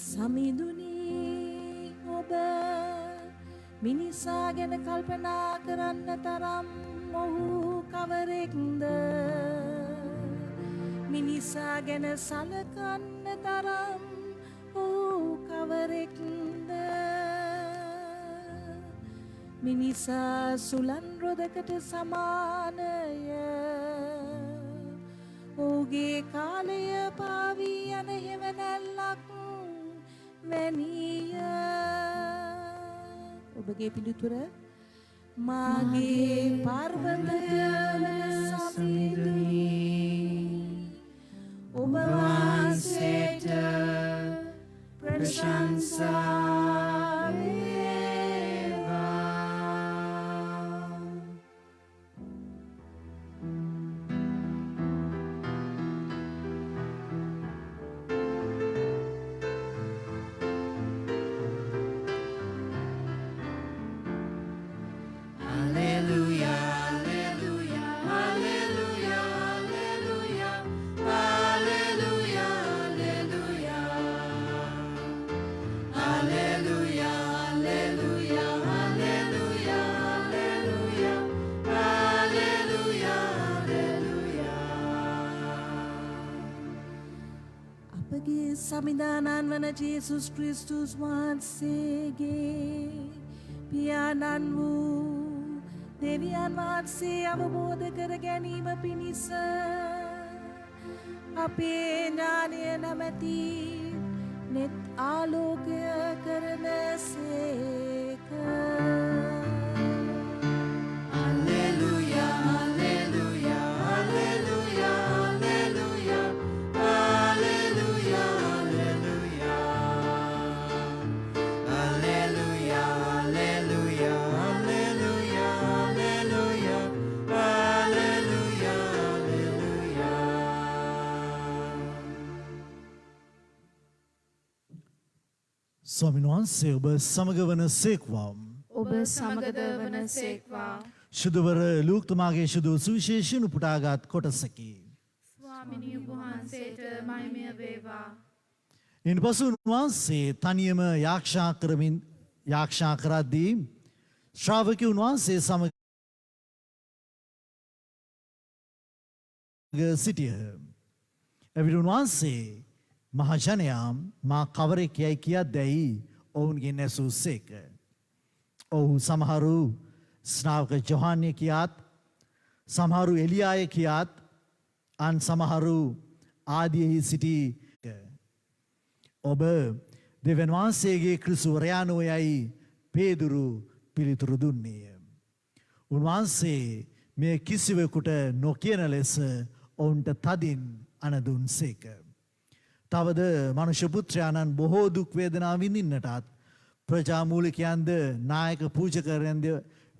Speaker 6: සමිඳුනි ඔබ මිනිසා ගැන කල්පනා කරන්න තරම් ඔහු කවරෙක්ද? මිනිසා ගැන සලකන්න තරම් ඔහු කවරෙක්ද? මිනිසා සුලන් රොදකට සමානය. ඔහුගේ කාලය පාවී යන හෙවණැල්ලක් වැනිය. ඔබ ඔබගේ පිළිතුර මාගේ පර්වතය සමිඳුනි ඔබ වහන්සේට ප්‍රශංසා වේවා. අපගේ සමිදානන් වන ජේසුස් ක්‍රිස්තුස් වහන්සේගේ පියාණන් වූ දෙවියන් වහන්සේ අවබෝධ කර ගැනීම පිණිස අපේ ඥානය නැමැති නෙත් ආලෝකය කරන සේක.
Speaker 1: ස්වාමීන් වහන්සේ ඔබ සමග වන සේක්වා.
Speaker 4: ඔබ සමගද වන සේක්වා.
Speaker 1: ශුදුවර ලූක්තුමාගේ ශුදු සුවිශේෂණ පුටාගත් කොටසකි.
Speaker 4: ස්වාමිනී වහන්සේට මහිමය වේවා.
Speaker 1: ඉන් පසු උන්වහන්සේ තනියම යාක්ෂා කරද්දී ශ්‍රාවක උන්වහන්සේ සමග සිටියහ. එවිට උන්වහන්සේ මහජනයා මා කවරෙක් යැයි කියත් දැයි ඔවුන්ගේ නැසූ සේක. ඔහු සමහරු ස්නාවක ජොහන්ය කියාත් සමහරු එලියාය කියාත් අන් සමහරු ආදියෙහි සිටි ඔබ දෙවන් වහන්සේගේ ක්‍රිස්තුවරයාණෝ යයි පේදුරු පිළිතුරු දුන්නේය. උන්වහන්සේ මේ කිසිවෙකුට නොකියන ලෙස ඔවුන්ට තදින් අනදුන් සේක. තවද මනුෂ්‍ය පුත්‍රයාණන් බොහෝ දුක් වේදනා විඳින්නටත් ප්‍රජාමූලිකයන්ද නායක පූජකයන්ද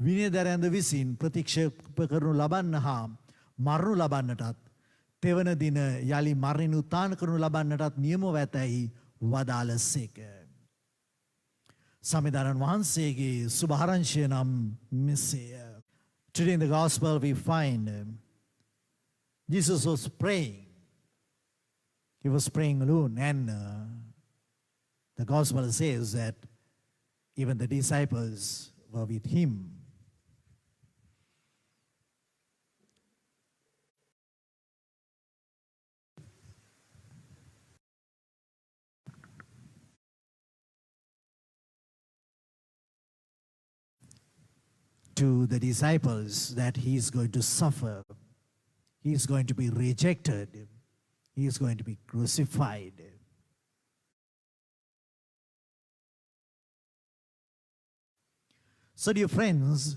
Speaker 1: විනයදරයන්ද විසින් ප්‍රතික්ෂේප කරනු ලබන්න හා මරණු ලබන්නටත් තෙවන දින යලි මරණින් උත්ථාන කරනු ලබන්නටත් නියමව ඇතැයි වදාළසේක. සමිඳානන් වහන්සේගේ සුභාරංශය නම් මෙසේය. Today in the gospel we find Jesus was praying. He was praying alone, and the gospel says that even the disciples were with him. To the disciples that he is going to suffer, he is going to be rejected, he is going to be crucified. So dear friends,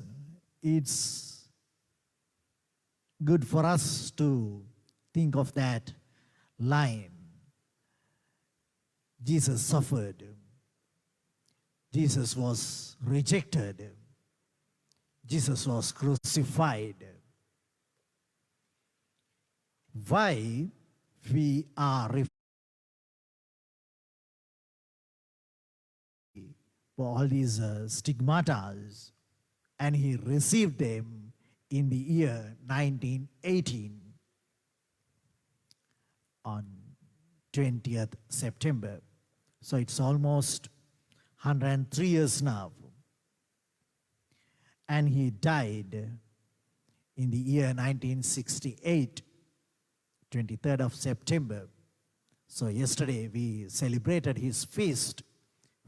Speaker 1: it's good for us to think of that line. Jesus suffered. Jesus was rejected. Jesus was crucified. Why we are for all these stigmatas, and he received them in the year 1918 on 20th September. So it's almost 103 years now. And he died in the year 1968, 23rd of September. So yesterday we celebrated his feast,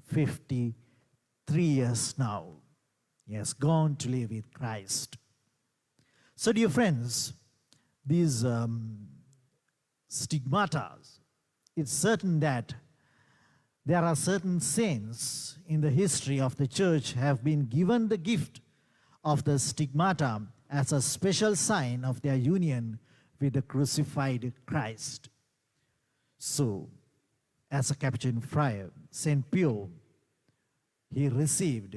Speaker 1: 53 years now. He has gone to live with Christ. So dear friends, these stigmatas, it's certain that there are certain saints in the history of the church have been given the gift of the stigmata as a special sign of their union with the crucified Christ. So, as a Capuchin friar, Saint Pio, he received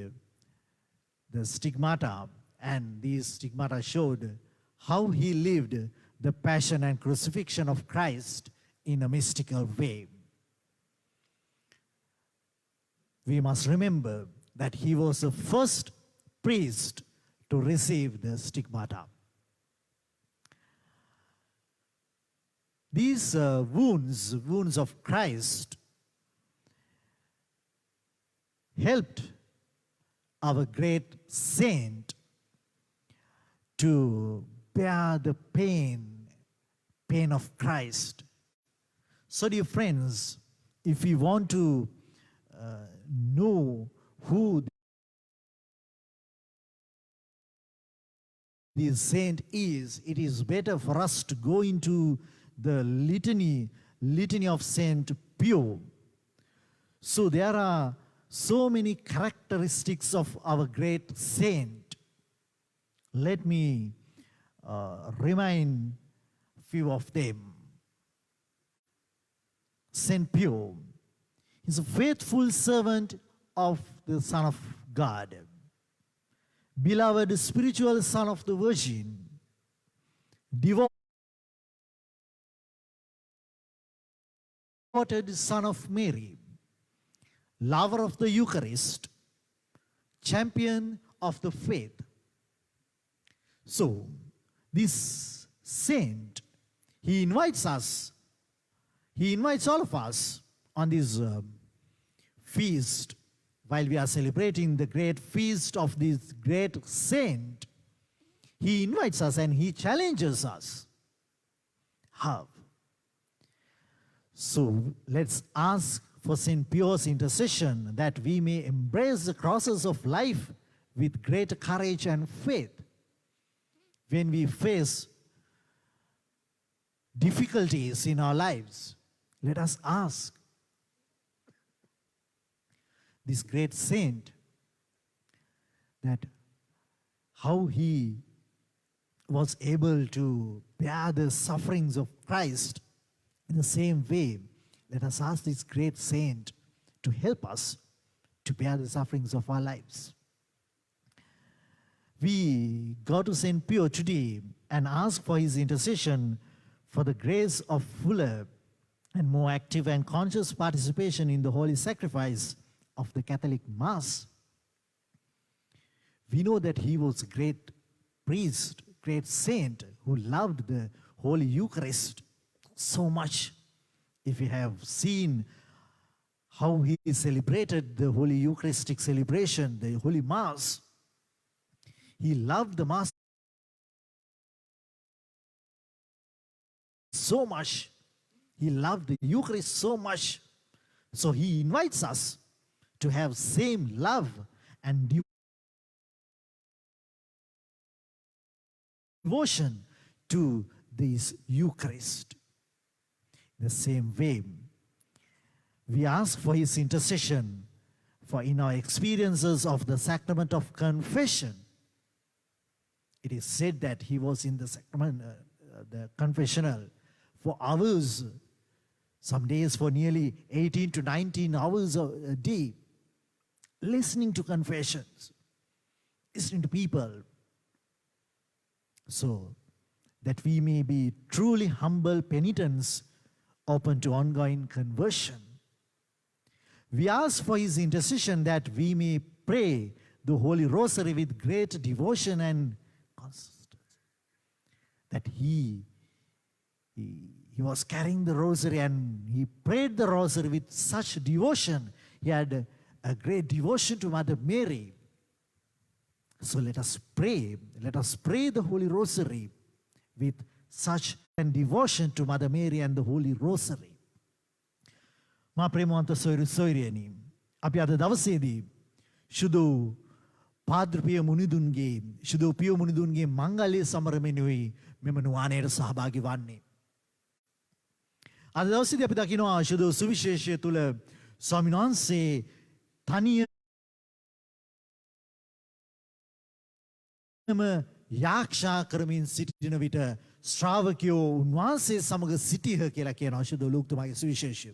Speaker 1: the stigmata, and these stigmata showed how he lived the passion and crucifixion of Christ in a mystical way. We must remember that he was the first priest to receive the stigmata. These wounds of Christ, helped our great saint to bear the pain of Christ. So dear friends, if we want to know who this saint is, it is better for us to go into the litany of Saint Pio. So there are so many characteristics of our great saint. Let me remind few of them. Saint Pio is a faithful servant of the Son of God, beloved spiritual son of the Virgin, devoted son of Mary, lover of the Eucharist, champion of the faith. So, this saint, he invites all of us on this feast, while we are celebrating the great feast of this great saint. He invites us and he challenges us. How? So let's ask for Saint Pio's intercession that we may embrace the crosses of life with great courage and faith. When we face difficulties in our lives, let us ask this great saint that how he was able to bear the sufferings of Christ. In the same way, let us ask this great saint to help us to bear the sufferings of our lives. We go to Saint Pio today and ask for his intercession for the grace of fuller and more active and conscious participation in the holy sacrifice of the Catholic Mass. We know that he was a great priest, great saint who loved the Holy Eucharist so much. If you have seen how he celebrated the Holy Eucharistic celebration, the Holy Mass, he loved the Mass so much. He loved the Eucharist so much. So he invites us to have same love and devotion to this Eucharist. In the same way, we ask for his intercession for in our experiences of the sacrament of confession. It is said that he was in the sacrament, the confessional, for hours, some days for nearly 18 to 19 hours a day, listening to confessions, listening to people, so that we may be truly humble penitents open to ongoing conversion. We ask for his intercession that we may pray the Holy Rosary with great devotion and consistency. That he was carrying the Rosary and he prayed the Rosary with such devotion. He had a great devotion to Mother Mary. So let us pray the Holy Rosary with such and devotion to Mother Mary and the Holy Rosary. මා ප්‍රේමවන්ත සොයුරියනි, අපි අද දවසේදී ශුදු පාද්‍ර පිය මුනිදුන්ගේ ශුදු පිය මුනිදුන්ගේ මංගල්‍ය සමරමෙනුයි මෙම නුවානයට සහභාගී වන්නේ. අද දවසේදී අපි දකිනවා ශුදු සුවිශේෂය තුල ස්වාමීන් වහන්සේ තනියම යාක්ෂා කරමින් සිටින විට ශ්‍රාවකයෝ උන්වහන්සේ සමග සිටිහ කියලා කියනවා ශුද්ධ ලූක්තුමාගේ සුවිශේෂය.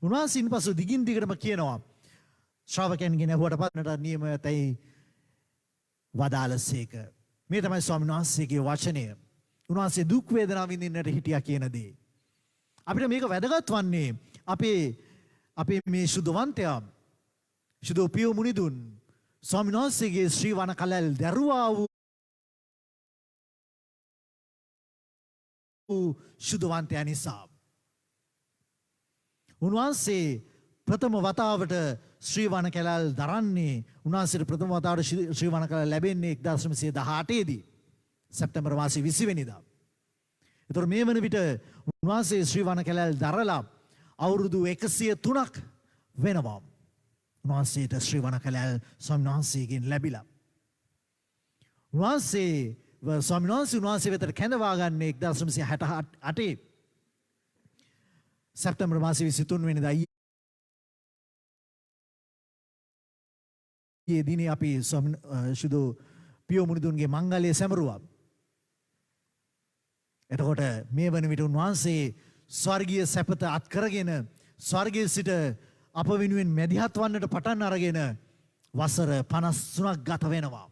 Speaker 1: උන්වහන්සේ ඉන්පසු දිගින් දිගටම කියනවා ශ්‍රාවකයන්ගෙන් ඇහුවට පන්නට නියම ඇතැයි වදාළසේක. මේ තමයි ස්වාමීන් වහන්සේගේ වචනය. උන්වහන්සේ දුක් වේදනා විඳින්නට හිටියා කියන දේ. අපිට මේක වැදගත් වන්නේ අපේ මේ සුදවන්තයා ශුද්ධ පියෝ මුනිදුන් ස්වාමීන් වහන්සේගේ ශ්‍රී වන කලල් දැරුවා වූ ශුද්ධවන්තයා නිසා. උන්වහන්සේ ප්‍රථම වතාවට ශ්‍රී වන කැලල් දරන්නේ උන්වහන්සේට ප්‍රථම වතාවට ශ්‍රී වන කැලල් ලැබෙන්නේ 1918 දී සැප්තැම්බර් මාසයේ 20 වෙනිදා. ඒතර මේ වන විට උන්වහන්සේ ශ්‍රී වන කැලල් දරලා අවුරුදු 103ක් වෙනවා. උන්වහන්සේට ශ්‍රී වන කැලල් ස්වාමීන් වහන්සේගෙන් ලැබිලා. උන්වහන්සේ වෙතට කැඳවා ගන්නේ 1968 සැප්තැම්බර් මාසයේ 23 වෙනිදා ඊයේ දිනේ අපි ශුද්ධ පියෝ මුනිදුන්ගේ මංගල්‍ය සැමරුවා. එතකොට මේ වන විට උන්වහන්සේ ස්වර්ගීය සැපත අත්කරගෙන ස්වර්ගයේ සිට අප වෙනුවෙන් මැදිහත් වන්නට පටන් අරගෙන වසර 53ක් ගත වෙනවා.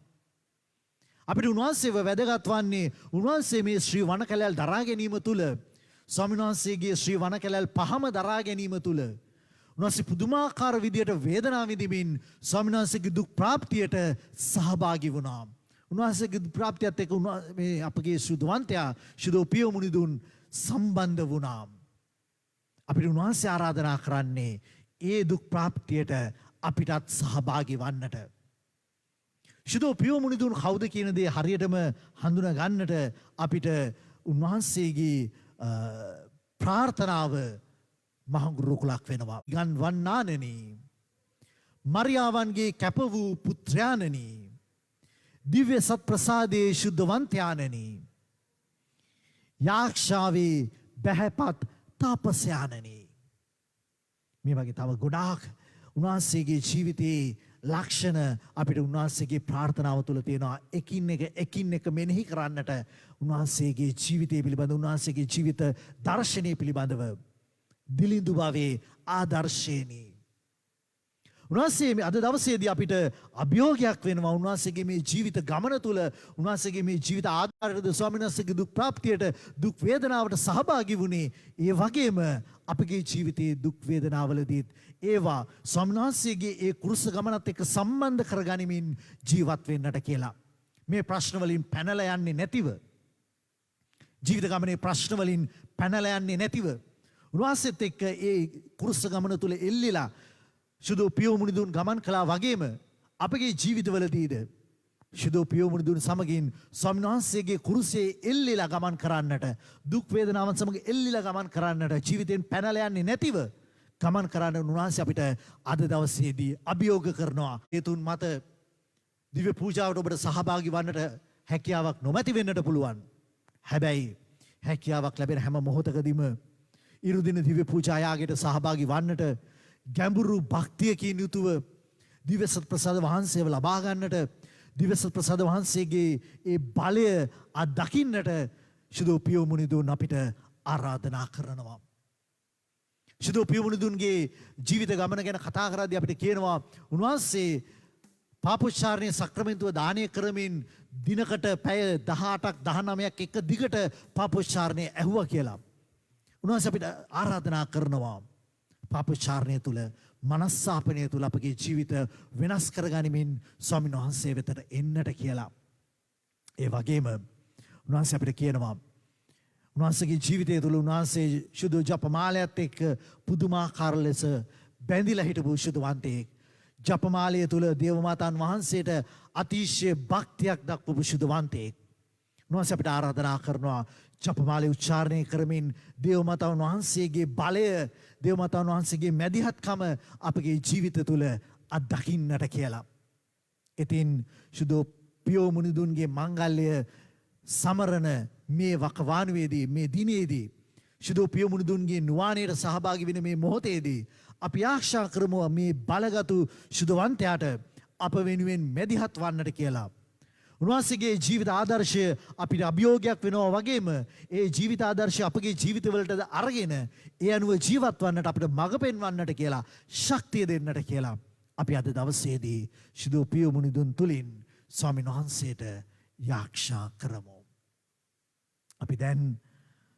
Speaker 1: අපිට උන්වහන්සේව වැදගත් වන්නේ උන්වහන්සේ මේ ශ්‍රී වන කැලල් දරා ගැනීම තුළ ස්වාමීන් වහන්සේගේ ශ්‍රී වන කැලල් පහම දරා ගැනීම තුළ උන්වහන්සේ පුදුමාකාර විදියට වේදනාව විඳිමින් ස්වාමීන් වහන්සේගේ දුක් ප්‍රාප්තියට සහභාගී වුණා. උන්වහන්සේගේ දුක් ප්‍රාප්තියත් එක්ක මේ අපගේ සුදවන්තයා ශුද්ධ පියෝ මුනිදුන් සම්බන්ධ වුණා. අපිට උන්වහන්සේ ආරාධනා කරන්නේ ඒ දුක් ප්‍රාප්තියට අපිටත් සහභාගී වන්නට. ශුද්ධ පියෝ මුනිදුන් කවුද කියන දේ හරියටම හඳුනා ගන්නට අපිට උන්වහන්සේගේ ප්‍රාර්ථනාව මහඟුරුකුලක් වෙනවා. ගන් වන්නානනි මරියාවන්ගේ කැප වූ පුත්‍රයානනි දිව්‍ය සත් ප්‍රසාදයේ ශුද්ධවන්තයානනි යාක්ෂාවේ බැහැපත් තාපසයානනි. මේ වගේ තව ගොඩාක් උන්වහන්සේගේ ජීවිතයේ ලක්ෂණ අපිට උන්වහන්සේගේ ප්‍රාර්ථනාව තුළ තියෙනවා. එකින් එක මෙනෙහි කරන්නට උන්වහන්සේගේ ජීවිතය පිළිබඳ උන්වහන්සේගේ ජීවිත දර්ශනය පිළිබඳව දිලිඳු භාවයේ ආදර්ශේනි. උන්වහන්සේ අද දවසේදී අපිට අභියෝගයක් වෙනවා උන්වහන්සේගේ මේ ජීවිත ගමන තුළ උන්වහන්සේගේ මේ ජීවිත ආධාරයද ස්වාමීන් වහන්සේගේ දුක් ප්‍රාප්තියට දුක් වේදනාවට සහභාගී වුණේ. ඒ වගේම අපගේ ජීවිතයේ දුක් වේදනාවලදීත් ඒවා ස්වාමීන් වහන්සේගේ ඒ කුරුස ගමනත් එක්ක සම්බන්ධ කරගනිමින් ජීවත් වෙන්නට කියලා. මේ ප්‍රශ්න වලින් පැනලා යන්නේ නැතිව ජීවිත ගමනේ ප්‍රශ්න වලින් පැනලා යන්නේ නැතිව උන්වහන්සේත් එක්ක ඒ කුරුස ගමන තුළ එල්ලිලා ශුද්ධ පියෝ මුනිදුන් ගමන් කළා වගේම අපගේ ජීවිතවලදීද ශුද්ධ පියෝ මුනිදුන් සමගින් ස්වාමීන් වහන්සේගේ කුරුසේ එල්ලිලා ගමන් කරන්නට දුක් වේදනාවන් සමග එල්ලිලා ගමන් කරන්නට ජීවිතෙන් පැනලා යන්නේ නැතිව ගමන් කරන්න උන්වහන්සේ අපිට අද දවසේදී අභියෝග කරනවා. ඒ තුන් මත දිව්‍ය පූජාවට ඔබට සහභාගී වන්නට හැකියාවක් නොමැති වෙන්නට පුළුවන්. හැබැයි හැකියාවක් ලැබෙන හැම මොහොතකදීම ඉරුදින දිව්‍ය පූජා යාගයට සහභාගී වන්නට ගැඹුරු භක්තියකින් යුතුව දිව්‍ය ප්‍රසාද වහන්සේව ලබා ගන්නට දිව්‍ය ප්‍රසාද වහන්සේගේ ඒ බලය අත්දකින්නට ශුද්ධ පියෝ මුනිදුන් අපිට ආරාධනා කරනවා. ශුද්ධ පියෝ මුනිදුන්ගේ ජීවිත ගමන ගැන කතා කරද්දී අපිට කියනවා උන්වහන්සේ පාපොච්චාරණය සක්‍රමෙන්තුව දානය කරමින් දිනකට පැය 18ක් 19ක් එක දිගට පාපොච්චාරණය ඇහුවා කියලා. උන්වහන්සේ අපිට ආරාධනා කරනවා පාපොච්චාරණය තුළ මනස්සාපනය තුළ අපගේ ජීවිත වෙනස් කරගනිමින් ස්වාමීන් වහන්සේ වෙතට එන්නට කියලා. ඒ වගේම උන්වහන්සේ අපිට කියනවා උන්වහන්සේගේ ජීවිතය තුළ උන්වහන්සේ ශුද්ධ ජපමාලයත් එක්ක පුදුමාකාර ලෙස බැඳිලා හිටපු ශුද්ධවන්තයෙක්. ජපමාලය තුළ දේවමාතාන් වහන්සේට අතිශය භක්තියක් දක්වපු ශුද්ධවන්තයෙක්. උන්වහන්සේ අපිට ආරාධනා කරනවා ජපමාලය උච්චාරණය කරමින් දේවමාතාන් වහන්සේගේ බලය දේවමාතාන් වහන්සේගේ මැදිහත්කම අපගේ ජීවිත තුළ අත්දකින්නට කියලා. ඉතින් ශුද්ධ පියෝ මුනිදුන්ගේ මංගල්‍ය සමරන මේ වකවානුවේදී මේ දිනේදී ශුද්ධ පියමුණුදුන්ගේ නුවානයට සහභාගී වෙන මේ මොහොතේදී අපි ආශා කරමු මේ බලගතු ශුද්ධවන්තයාට අප වෙනුවෙන් මැදිහත් වන්නට කියලා. උන්වහන්සේගේ ජීවිත ආදර්ශය අපිට අභියෝගයක් වෙනවා වගේම ඒ ජීවිත ආදර්ශය අපගේ ජීවිතවලට අරගෙන ඒ අනුව ජීවත් වන්නට අපිට මඟ පෙන්වන්නට කියලා ශක්තිය දෙන්නට කියලා අපි අද දවසේදී ශුද්ධ පියමුණුදුන් තුලින් ස්වාමීන් වහන්සේට යාක්ෂා කරමු. අපි දැන්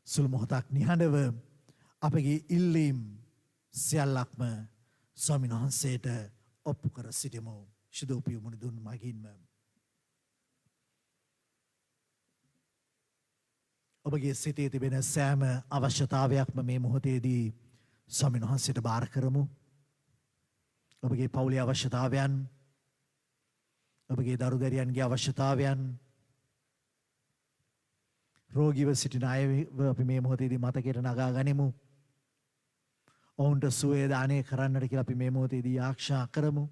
Speaker 1: සුළු මොහොතක් නිහඬව අපගේ ඉල්ලීම් සියල්ලක්ම ස්වාමීන් වහන්සේට ඔප්පු කර සිටිමු. ශුද්ධ පියමුණුදුන් මගින්ම ඔබගේ සිතේ තිබෙන සෑම අවශ්‍යතාවයක්ම මේ මොහොතේදී ස්වාමීන් වහන්සේට බාර කරමු. ඔබගේ පවුලේ අවශ්‍යතාවයන්, ඔබගේ දරුදැරියන්ගේ අවශ්‍යතාවයන්, රෝගීව සිටින අයව අපි මේ මොහොතේදී මතකයට නගා ගනිමු. ඔවුන්ට සුවය දානය කරන්නට කියලා අපි මේ මොහොතේදී ආශා කරමු.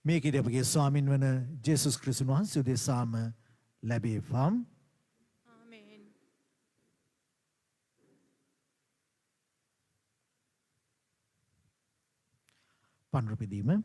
Speaker 1: මේකෙදී අපගේ ස්වාමින් වන ජේසුස් ක්‍රිස්තුස් වහන්සේ උදෙසාම ලැබේවා.
Speaker 2: Amen.
Speaker 1: පඬුරු පිදීම.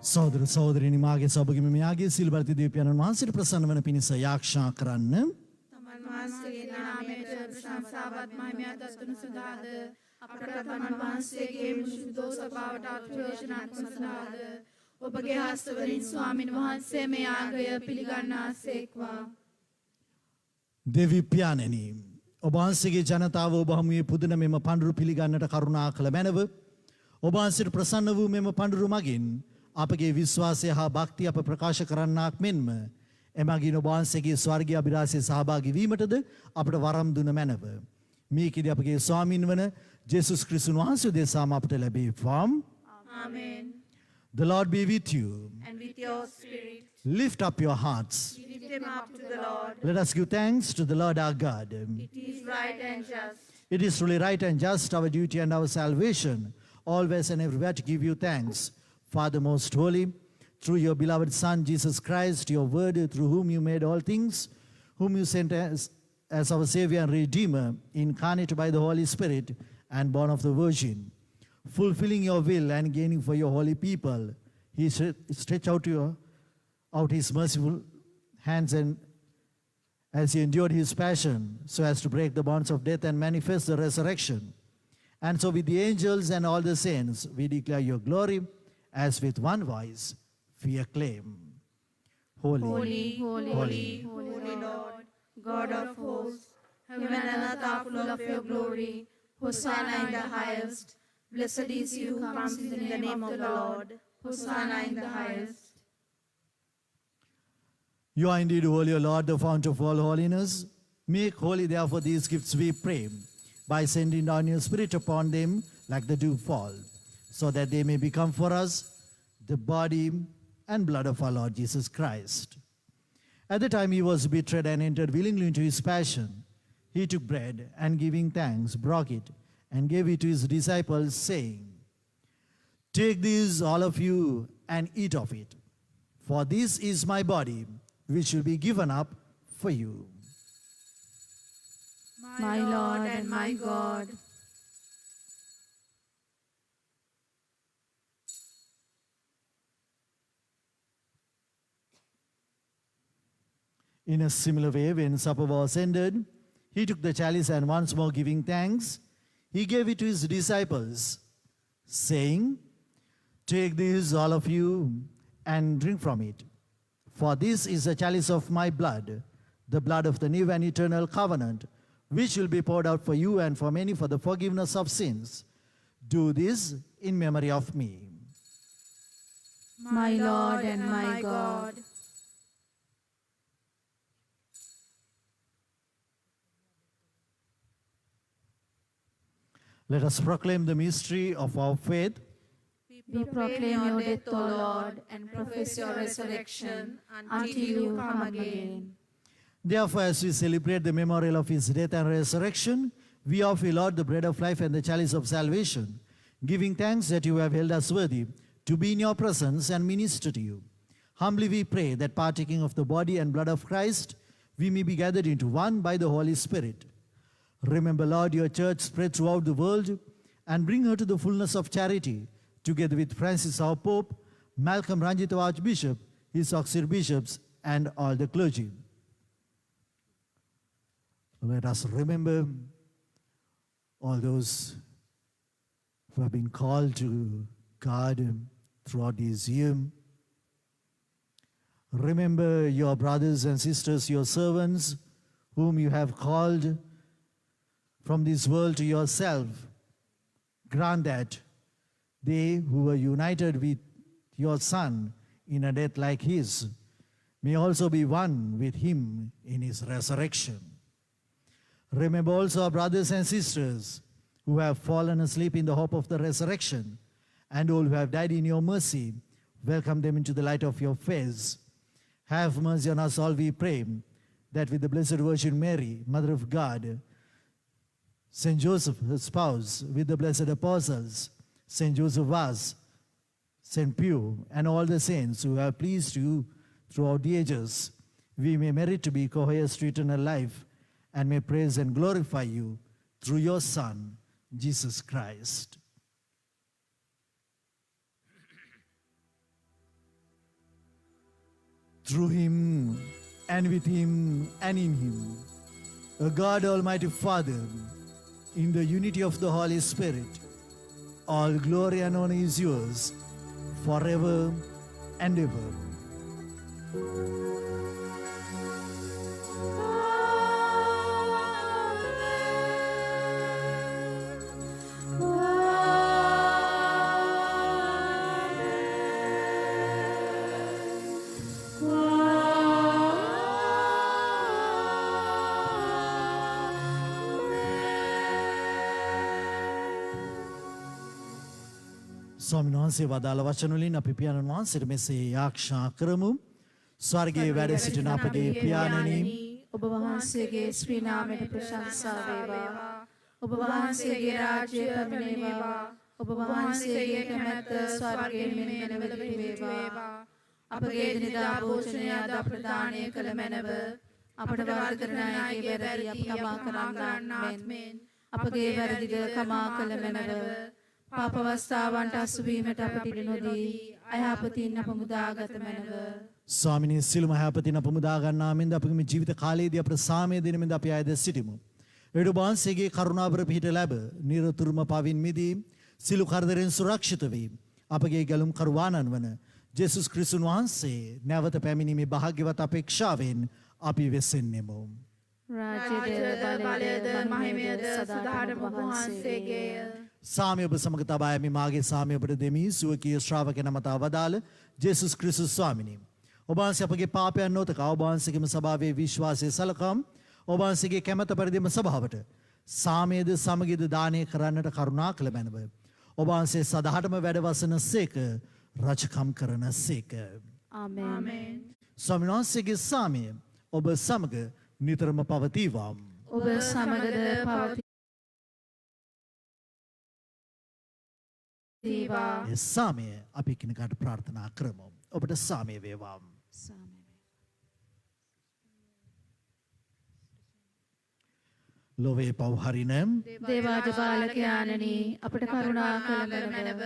Speaker 1: සහෝදර සහෝදරියනි මාගේ සබගේ මෙයාගේ සිල් බලති දීපයන්න් වහන්සේට ප්‍රසන්න වන පිණිස යාක්ෂා කරන්න.
Speaker 4: තමන් වහන්සේගේ නාමයට ප්‍රශංසාවත් මහිමයත් අත්තුණු සදාද අපට තමන් වහන්සේගේ මුසුදෝ සභාවට අත්ප්‍රයෝජනාත්මක සදාද ඔබගේ හස්තවලින් ස්වාමින් වහන්සේ මේ ආගය පිළිගන්නාසේක්වා.
Speaker 1: දෙවි පියාණෙනි ඔබ වහන්සේගේ ජනතාව ඔබ හමුවේ පුදන මෙම පඬුරු පිළිගන්නට කරුණා කළ මැනව ඔබ වහන්සේට ප්‍රසන්න වූ මෙම පඬුරු මගින් අපගේ විශ්වාසය හා භක්තිය අප ප්‍රකාශ කරන්නාක් මෙන්ම එමගින් ඔබ වහන්සේගේ ස්වර්ගීය අභිලාෂයේ සහභාගී වීමටද අපට වරම් දුන මැනව. මේකෙදී අපගේ ස්වාමින් වන ජේසුස් ක්‍රිස්තුස් වහන්සේ දෙසාම අපට ලැබේවා.
Speaker 2: Amen.
Speaker 1: The Lord be with you.
Speaker 2: And with your spirit,
Speaker 1: Lift up your hearts.
Speaker 2: lift them up to the Lord.
Speaker 1: Let us give thanks to the Lord our God.
Speaker 2: It is right and just.
Speaker 1: It is truly right and just, our duty and our salvation, always and everywhere to give you thanks. Father most holy, through your beloved Son, Jesus Christ, your word, through whom you made all things, whom you sent as our Savior and Redeemer, incarnate by the Holy Spirit and born of the Virgin, fulfilling your will and gaining for your holy people, he stretched out his merciful hands and as he endured his passion, so as to break the bonds of death and manifest the resurrection. And so with the angels and all the saints, we declare your glory as with one voice we acclaim, Holy,
Speaker 4: Holy, holy,
Speaker 1: holy,
Speaker 4: holy Lord, God of hosts, heaven and earth are full of your glory. Hosanna in the highest. Blessed is he who comes in the name of the Lord. Hosanna in the highest.
Speaker 1: You are indeed holy, O Lord, the fount of all holiness. Make holy, therefore, these gifts, we pray, by sending down your Spirit upon them like the dewfall, so that they may become for us the body and blood of our Lord Jesus Christ. At the time he was betrayed and entered willingly into his passion, he took bread and giving thanks, broke it, and gave it to his disciples, saying, Take this, all of you, and eat of it, for this is my body, which will be given up for you.
Speaker 4: My Lord and my God.
Speaker 1: In a similar way, when supper was ended, he took the chalice and once more giving thanks, he gave it to his disciples, saying, Take this, all of you, and drink from it. For this is the chalice of my blood, the blood of the new and eternal covenant, which will be poured out for you and for many for the forgiveness of sins. Do this in memory of me.
Speaker 4: My Lord and my God.
Speaker 1: Let us proclaim the mystery of our faith.
Speaker 4: We proclaim your death, O Lord, and profess your resurrection until you come again.
Speaker 1: Therefore, as we celebrate the memorial of his death and resurrection, we offer, you, Lord, the bread of life and the chalice of salvation, giving thanks that you have held us worthy to be in your presence and minister to you. Humbly we pray that partaking of the body and blood of Christ, we may be gathered into one by the Holy Spirit. Remember, Lord, your church spread throughout the world and bring her to the fullness of charity, together with Francis our Pope, Malcolm Ranjit our Archbishop, his auxiliary bishops, and all the clergy. Let us remember all those who have been called to God throughout this year. Remember your brothers and sisters, your servants, whom you have called from this world to yourself. Grant that they who were united with your Son in a death like his may also be one with him in his resurrection. Remember also our brothers and sisters who have fallen asleep in the hope of the resurrection, and all who have died in your mercy. Welcome them into the light of your face. Have mercy on us all, we pray, that with the Blessed Virgin Mary, Mother of God, Saint Joseph, her spouse, with the blessed apostles, Saint Joseph Vaz, Saint Pio, and all the saints who have pleased you throughout the ages, we may merit to be co-heirs to eternal life, and may praise and glorify you through your Son, Jesus Christ. Through him, and with him, and in him, O God Almighty Father, in the unity of the Holy Spirit, all glory and honor is yours forever and ever. ස්වාමීන් වහන්සේ වදාළ වචන වලින් අපි පියාණන් වහන්සේට මෙසේ ආරක්ෂා කරමු. ස්වර්ගයේ වැඩ සිටින අපගේ පියාණනි,
Speaker 4: ඔබ වහන්සේගේ ශ්‍රී නාමයට ප්‍රශංසා වේවා. ඔබ වහන්සේගේ රාජ්‍යය පැමිණේවා. ඔබ වහන්සේගේ කැමැත්ත ස්වර්ගයේ මෙන් මෙලොව වේවා. අපගේ එදිනෙදා භෝජනය අද අපට දානය කළ මැනව. අපට වරද කරන අයගේ වැරදි අපි කමා කරන්නත් මෙන් අපගේ වැරදිද කමා කළ මැනව. පාපවස්ථාවන්ට අසුවීමට අපට ඉඩ නොදී අයහපතින් අප මුදාගත මැනව.
Speaker 1: ස්වාමිනී, සියලුම යහපතින් අප මුදා ගන්නා මෙන්ද අපගේ මේ ජීවිත කාලයේදී අපට සාමය දෙන මෙන්ද අපි ආයද සිටිමු. එවිට වහන්සේගේ කරුණාවර පිහිට ලැබ නිරතුරුම පවින් මිදී සිළු කරදරෙන් සුරක්ෂිත වී අපගේ ගැලුම් කරුවාණන් වන ජේසුස් ක්‍රිස්තුන් වහන්සේ නැවත පැමිණීමේ භාග්‍යවත් අපේක්ෂාවෙන් අපි වෙසෙන්නෙමු.
Speaker 4: රාජ්‍යද බලයද මහිමයද සදාටම ඔබ වහන්සේගේය.
Speaker 1: සාමය ඔබ සමග තබා යමි මාගේ සාමය ඔබට දෙමි සුවකීය ශ්‍රාවකයන් මත අවදාළ ජේසුස් ක්‍රිස්තුස් ස්වාමිනී. ඔබ වහන්සේ අපගේ පාපයන් නොතක ඔබ වහන්සේගේම සභාවේ විශ්වාසය සලකම් ඔබ වහන්සේගේ කැමැත්ත පරිදිම සභාවට සාමයේද සමගියද දානය කරන්නට කරුණා කළ මැනව. ඔබ වහන්සේ සදාටම වැඩවසන සේක රජකම් කරන සේක.
Speaker 4: ආමේන්.
Speaker 2: Amen.
Speaker 1: ස්වාමීන් වහන්සේගේ සාමය ඔබ සමග නිතරම පවතිවාම්.
Speaker 4: ඔබ සමගද පවතිවා.
Speaker 1: ඒ සාමය අපි එකිනෙකාට ප්‍රාර්ථනා කරමු. ඔබට සාමය වේවාම්. ලොවේ පව් හරිනම්
Speaker 4: දේවාජ බාලකයාණනි අපට කරුණා කළ මැනව.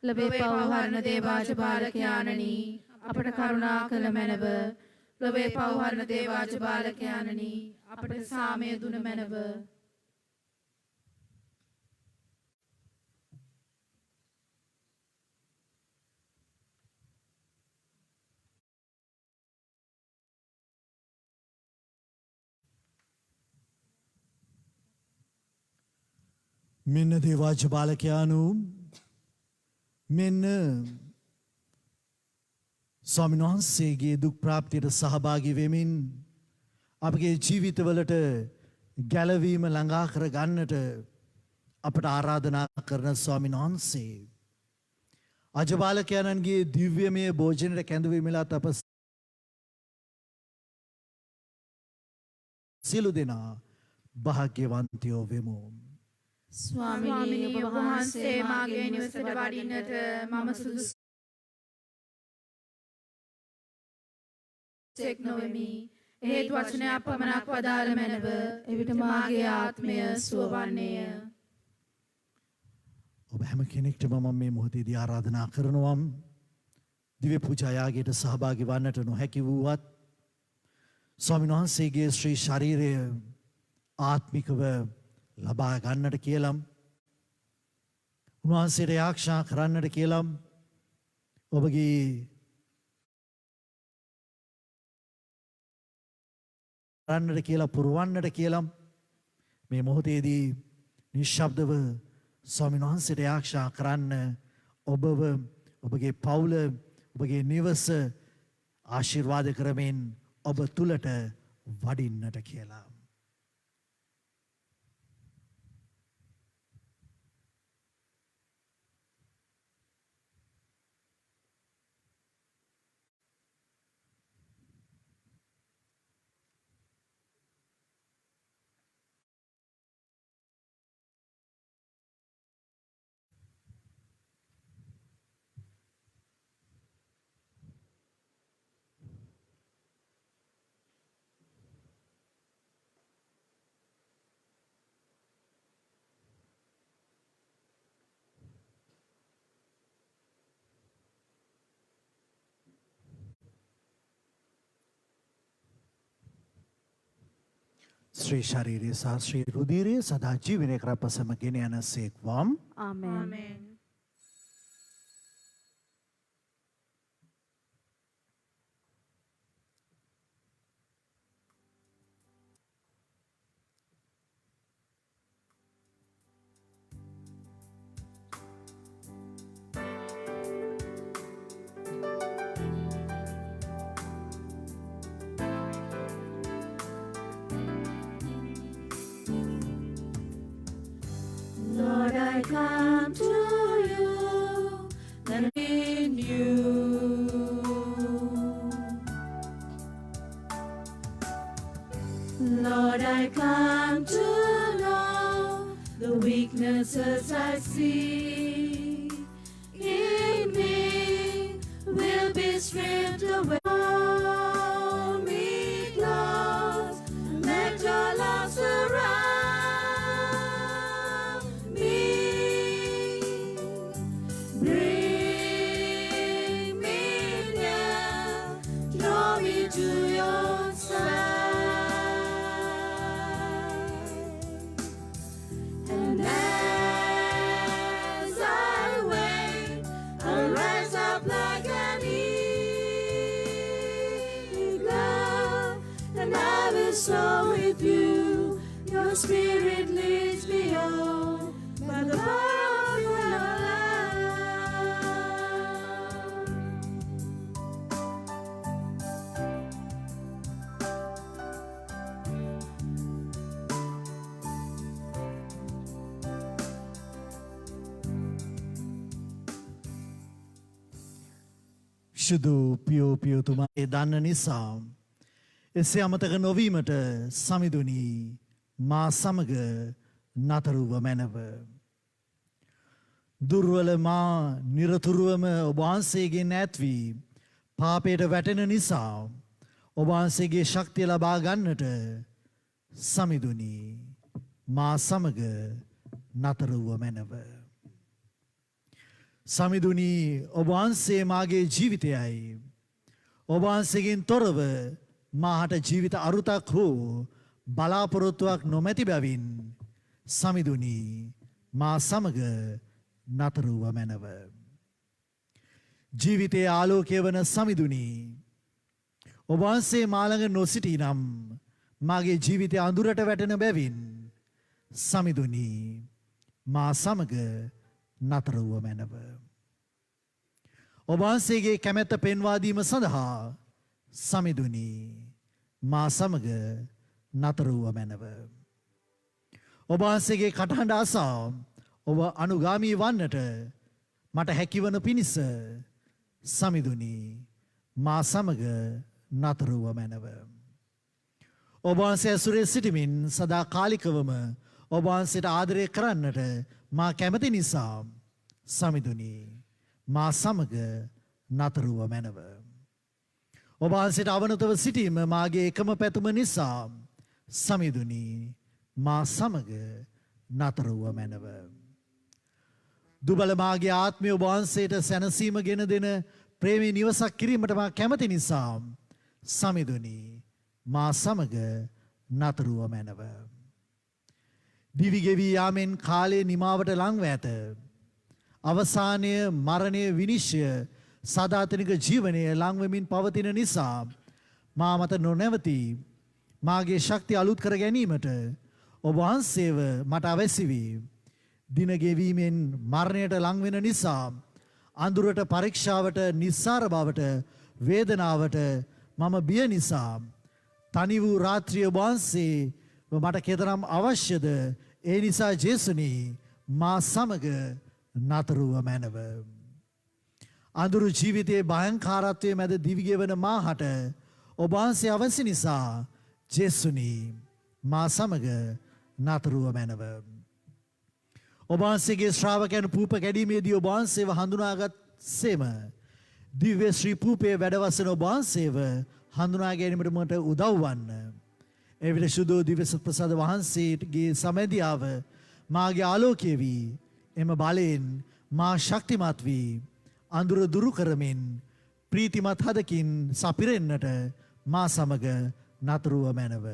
Speaker 4: ලබේ පවහරණ දේවාජ බාලකයාණනි අපට කරුණා කළ මැනව. ලොවේ පවහරණ දේවාජ බාලකයාණනි අපට සාමය දුන මැනව.
Speaker 1: මෙන්න දේවාජ බාලකයානු මෙන්න ස්වාමීන් වහන්සේගේ දුක් ප්‍රාප්තියට සහභාගී වෙමින් අපගේ ජීවිතවලට ගැලවීම ළඟා කර ගන්නට අපට ආරාධනා කරන ස්වාමීන් වහන්සේ අජබාලකයන්ගේ දිව්‍යමය භෝජනයට කැඳවීමලා අප සියලු දෙනා භාග්‍යවන්තයෝ වෙමු.
Speaker 4: ස්වාමීනි ඔබ වහන්සේ මාගේ නිවසට වඩින්නට මම සුදුසුෙක් නොවෙමි. හේතු වචනයක් පමණක් වදාළ මැනව. එවිට මාගේ ආත්මය සුවවන්නේය.
Speaker 1: ඔබ හැම කෙනෙක්ටම මම මේ මොහොතේදී ආරාධනා කරනවා දිව්‍ය පූජා යාගයට සහභාගී වන්නට නොහැකි වූවත් ස්වාමීන් වහන්සේගේ ශ්‍රී ශරීරය ආත්මිකව ලබා ගන්නට කියලා උන්වහන්සේට ආරක්ෂා කරන්නට කියලා ඔබගේ කරන්නට කියලා පුරවන්නට කියලා මේ මොහොතේදී නිශ්ශබ්දව ස්වාමීන් වහන්සේට ආරක්ෂා කරන්න ඔබව ඔබගේ පවුල ඔබගේ නිවස ආශිර්වාද කරමින් ඔබ තුලට වඩින්නට කියලා. ශ්‍රී ශරීරය සහ ශ්‍රී රුධිරය සදා ජීවනය කර අප සැම ගෙන යන සේක්වම්.
Speaker 4: ආමේන්.
Speaker 2: Amen.
Speaker 4: Lord, I come to you and in you. Lord, I come to know the weaknesses I see in me will be stripped away. Hold me close, let your love surround me. Bring me near, draw me to your side. And as I wait, soul with you. Your spirit leads me on by the power of your love.
Speaker 1: ශුදු පියෝ පියෝතුමා ඒ දන්න නිසා එසේ අමතක නොවීමට සමිඳුනි මා සමග නතර වූ මැනව. දුර්වල මා නිරතුරුවම ඔබ වහන්සේගෙන් ඈත් වී පාපයට වැටෙන නිසා ඔබ වහන්සේගේ ශක්තිය ලබා ගන්නට සමිඳුනි මා සමග නතර වූ මැනව. සමිඳුනි ඔබ වහන්සේ මාගේ ජීවිතයයි. ඔබ වහන්සේගෙන් තොරව මාහට ජීවිත අරුතක් හෝ බලාපොරොත්තුවක් නොමැති බැවින් සමිඳුනි මා සමග නතර වූ මැනව. ජීවිතයේ ආලෝකය වන සමිඳුනි ඔබ වහන්සේ මා ළඟ නොසිටී නම් මාගේ ජීවිතය අඳුරට වැටෙන බැවින් සමිඳුනි මා සමග නතර වූ මැනව. ඔබ වහන්සේගේ කැමැත්ත පෙන්වා දීම සඳහා සමිඳුනි මා සමග නතර වූ මැනව. ඔබ වහන්සේගේ කටහඬ අසා ඔබ අනුගාමී වන්නට මට හැකිවන පිණිස සමිඳුනි මා සමග නතර වූ මැනව. ඔබ වහන්සේ ඇසුරේ සිටමින් සදාකාලිකවම ඔබ වහන්සේට ආදරය කරන්නට මා කැමති නිසා සමිඳුනි මා සමග නතර වූ මැනව. ඔබ වහන්සේට අවනතව සිටීම මාගේ එකම පැතුම නිසා සමිඳුනි මා සමග නතර වූ මැනව. දුබල මාගේ ආත්මය ඔබ වහන්සේට සැනසීම ගෙන දෙන ප්‍රේමී නිවසක් කිරීමට මා කැමති නිසා සමිඳුනි මා සමග නතර වූ මැනව. දිවි ගෙවී යාමෙන් කාලයේ නිමාවට ලංව ඇත. අවසානය මරණය විනිශ්චය සදාතනික ජීවනය ලංවෙමින් පවතින නිසා මා මත නොනැවති මාගේ ශක්තිය අලුත් කර ගැනීමට ඔබ වහන්සේව මට අවැසි වී දින ගෙවීමෙන් මරණයට ලංවෙන නිසා අඳුරට පරීක්ෂාවට නිස්සාර බවට වේදනාවට මම බිය නිසා තනි වූ රාත්‍රිය ඔබ වහන්සේ මට කෙතරම් අවශ්‍යද ඒ නිසා ජේසුනි මා සමග නතර වූ මැනව. අඳුරු ජීවිතයේ භයංකාරත්වයේ මැද දිවිගෙවන මාහට ඔබ වහන්සේ අවශ්‍ය නිසා ජේසුනි මා සමග නතර වූ මැනව. ඔබ වහන්සේගේ ශ්‍රාවකයන් පූප කැඩීමේදී ඔබ වහන්සේව හඳුනාගත් සේම දිව්‍ය ශ්‍රී පූපයේ වැඩවසන ඔබ වහන්සේව හඳුනා ගැනීමට මට උදව් වන්න. එවිට ශුද්ධ දිව්‍ය ප්‍රසාද වහන්සේගේ සමැදියාව මාගේ ආලෝකය වී එම බලයෙන් මා ශක්තිමත් වී අඳුර දුරු කරමින් ප්‍රීතිමත් හදකින් සපිරෙන්නට මා සමග නතර වූ මැනව.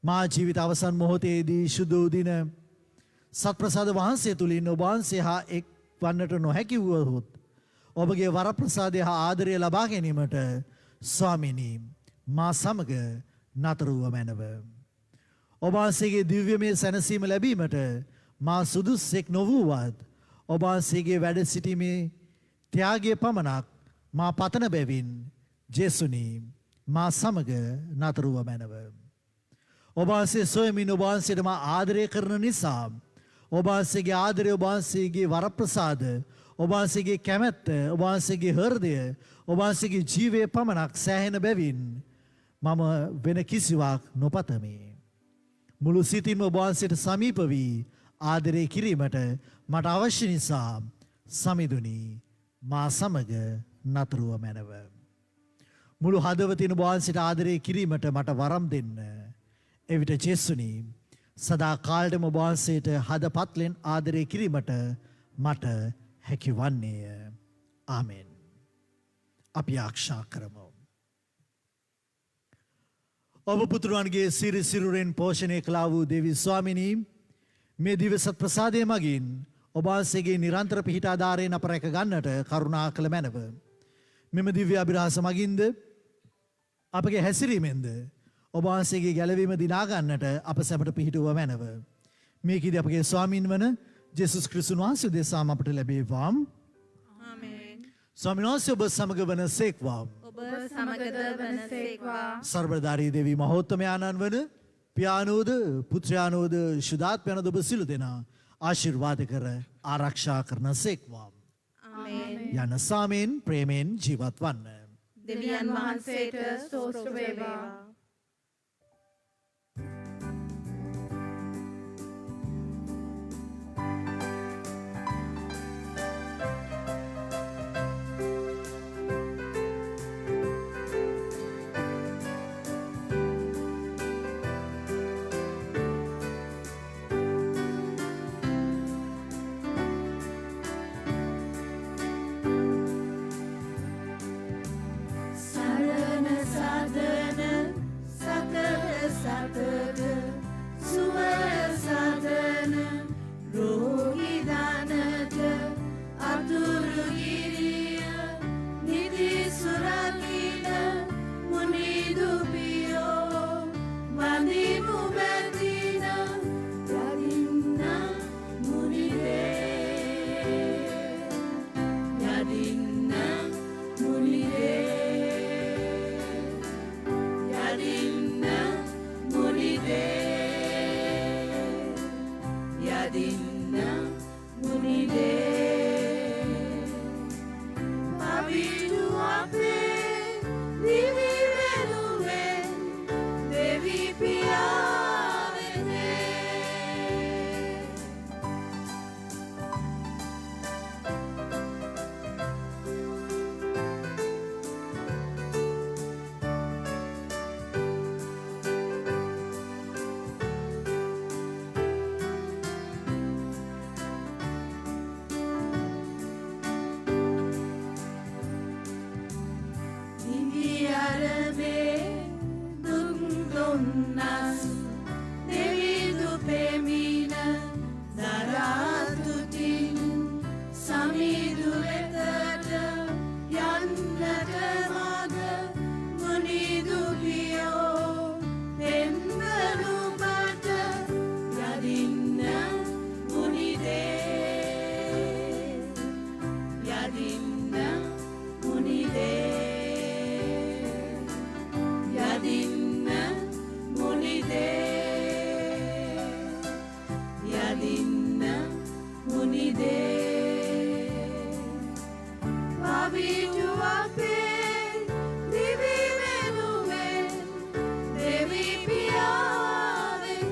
Speaker 1: මා ජීවිත අවසන් මොහොතේදී ශුද්ධ දින සත්ප්‍රසාද වහන්සේ තුලින් ඔබ වහන්සේ හා එක් වන්නට නොහැකි වුවහොත් ඔබගේ වරප්‍රසාදය හා ආදරය ලබා ගැනීමට ස්වාමිනී මා සමග නතර වූ මැනව. ඔබ වහන්සේගේ දිව්‍යමය සැනසීම ලැබීමට මා සුදුස්සෙක් නොවූවත් ඔබ වහන්සේගේ වැඩ සිටීමේ ත්‍යාගය පමණක් මා පතන බැවින් ජේසුනි මා සමග නතර වූ මැනව. ඔබ වහන්සේ සොයමින් ඔබ වහන්සේට මා ආදරය කරන නිසා ඔබ වහන්සේගේ ආදරය ඔබ වහන්සේගේ වරප්‍රසාද ඔබ වහන්සේගේ කැමැත්ත ඔබ වහන්සේගේ හෘදය ඔබ වහන්සේගේ ජීවය පමණක් සෑහෙන බැවින් මම වෙන කිසිවක් නොපතමි. මුළු සිතින්ම ඔබ වහන්සේට සමීප වී ආදරය කිරීමට මට අවශ්‍ය නිසා සමිඳුනි මා සමග නතර වූ මැනව. මුළු හදවතින් ඔබ වහන්සේට ආදරය කිරීමට මට වරම් දෙන්න. එවිට ජේසුනි සදා කාලෙම ඔබ වහන්සේට හදපත්ලෙන් ආදරය කිරීමට මට හැකි වන්නේය. ආමෙන්. අපි ආශා කරමු. ඔබ පුතුරුවන්ගේ සිරි සිරුරෙන් පෝෂණය කළා වූ දේවී ස්වාමිනී මේ දිව්‍ය සත් ප්‍රසාදය මගින් ඔබ වහන්සේගේ නිරන්තර පිහිට ආධාරයෙන් අප රැක ගන්නට කරුණා කළ මැනව. මෙම දිව්‍ය අභිරහස මගින්ද අපගේ හැසිරීමෙන්ද ඔබ වහන්සේගේ ගැලවීම දිනා ගන්නට අප සැමට පිහිටුව මැනව. මේකදී අපගේ ස්වාමීන් වන ජේසුස් ක්‍රිස්තුස් වහන්සේ උදෙසාම අපට ලැබේවා.
Speaker 2: Amen.
Speaker 1: ස්වාමීන් වහන්සේ ඔබ සමග වන සේක්වා.
Speaker 2: ඔබ සමගද වනසේක්වා.
Speaker 1: සර්වදාරී දෙවි මහෝත්තමයාණන් වන පියානෝද පුත්‍රයානෝද ශුද්ධාත්මයන්ද ඔබ සිළු දෙනා ආශිර්වාද කර ආරක්ෂා කරන සේක්වා.
Speaker 2: Amen.
Speaker 1: යන සාමයෙන් ප්‍රේමයෙන් ජීවත් වන්න.
Speaker 2: දෙවියන් වහන්සේට ස්තෝත්‍ර වේවා.
Speaker 6: සරණ සදන සතර සතර සුව සදන රෝගී දනත අතුරු ගිරිය නිදි සුරකින මුනිදු පියෝ වඳිමු බැඳින යදින්න මුනිදේ යදින්න මුනිදේ යදින්න මුනිදේ යදින්න මුනිදේ පවිතු අපේ දිවි වෙනුවෙන් දෙවි පියාවෙනේ දිවියරමේ දුක් දුන්නස් දෙවිදු පෙමින දරාතුටින් සමිදු වෙතට යන්නට මග මුනිදු පියෝ පෙන්වනු මට යදින්න මුනිදේ යදින්න මුනිදේ යදින්න මුනිදේ යදින්න මුනිදේ පවිතු අපේ දිවි වෙනුවෙන් දෙවි පියාවෙනේ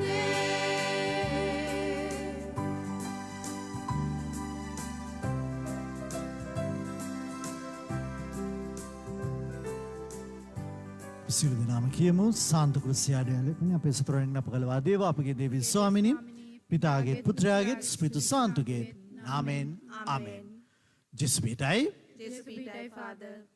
Speaker 1: සිළු දෙනාම කියමු සාන්ත කුරුසියාඩයලෙන් අපේ සතරෙන් අප කළවා දේවා අපගේ දේවී ස්වාමිනී පිතාගේ පුත්‍රයාගේ ස්පිරිතු සාන්තුගේ නාමයෙන් ආමෙන්. ජෙසුපිටයි
Speaker 2: This be thy Father.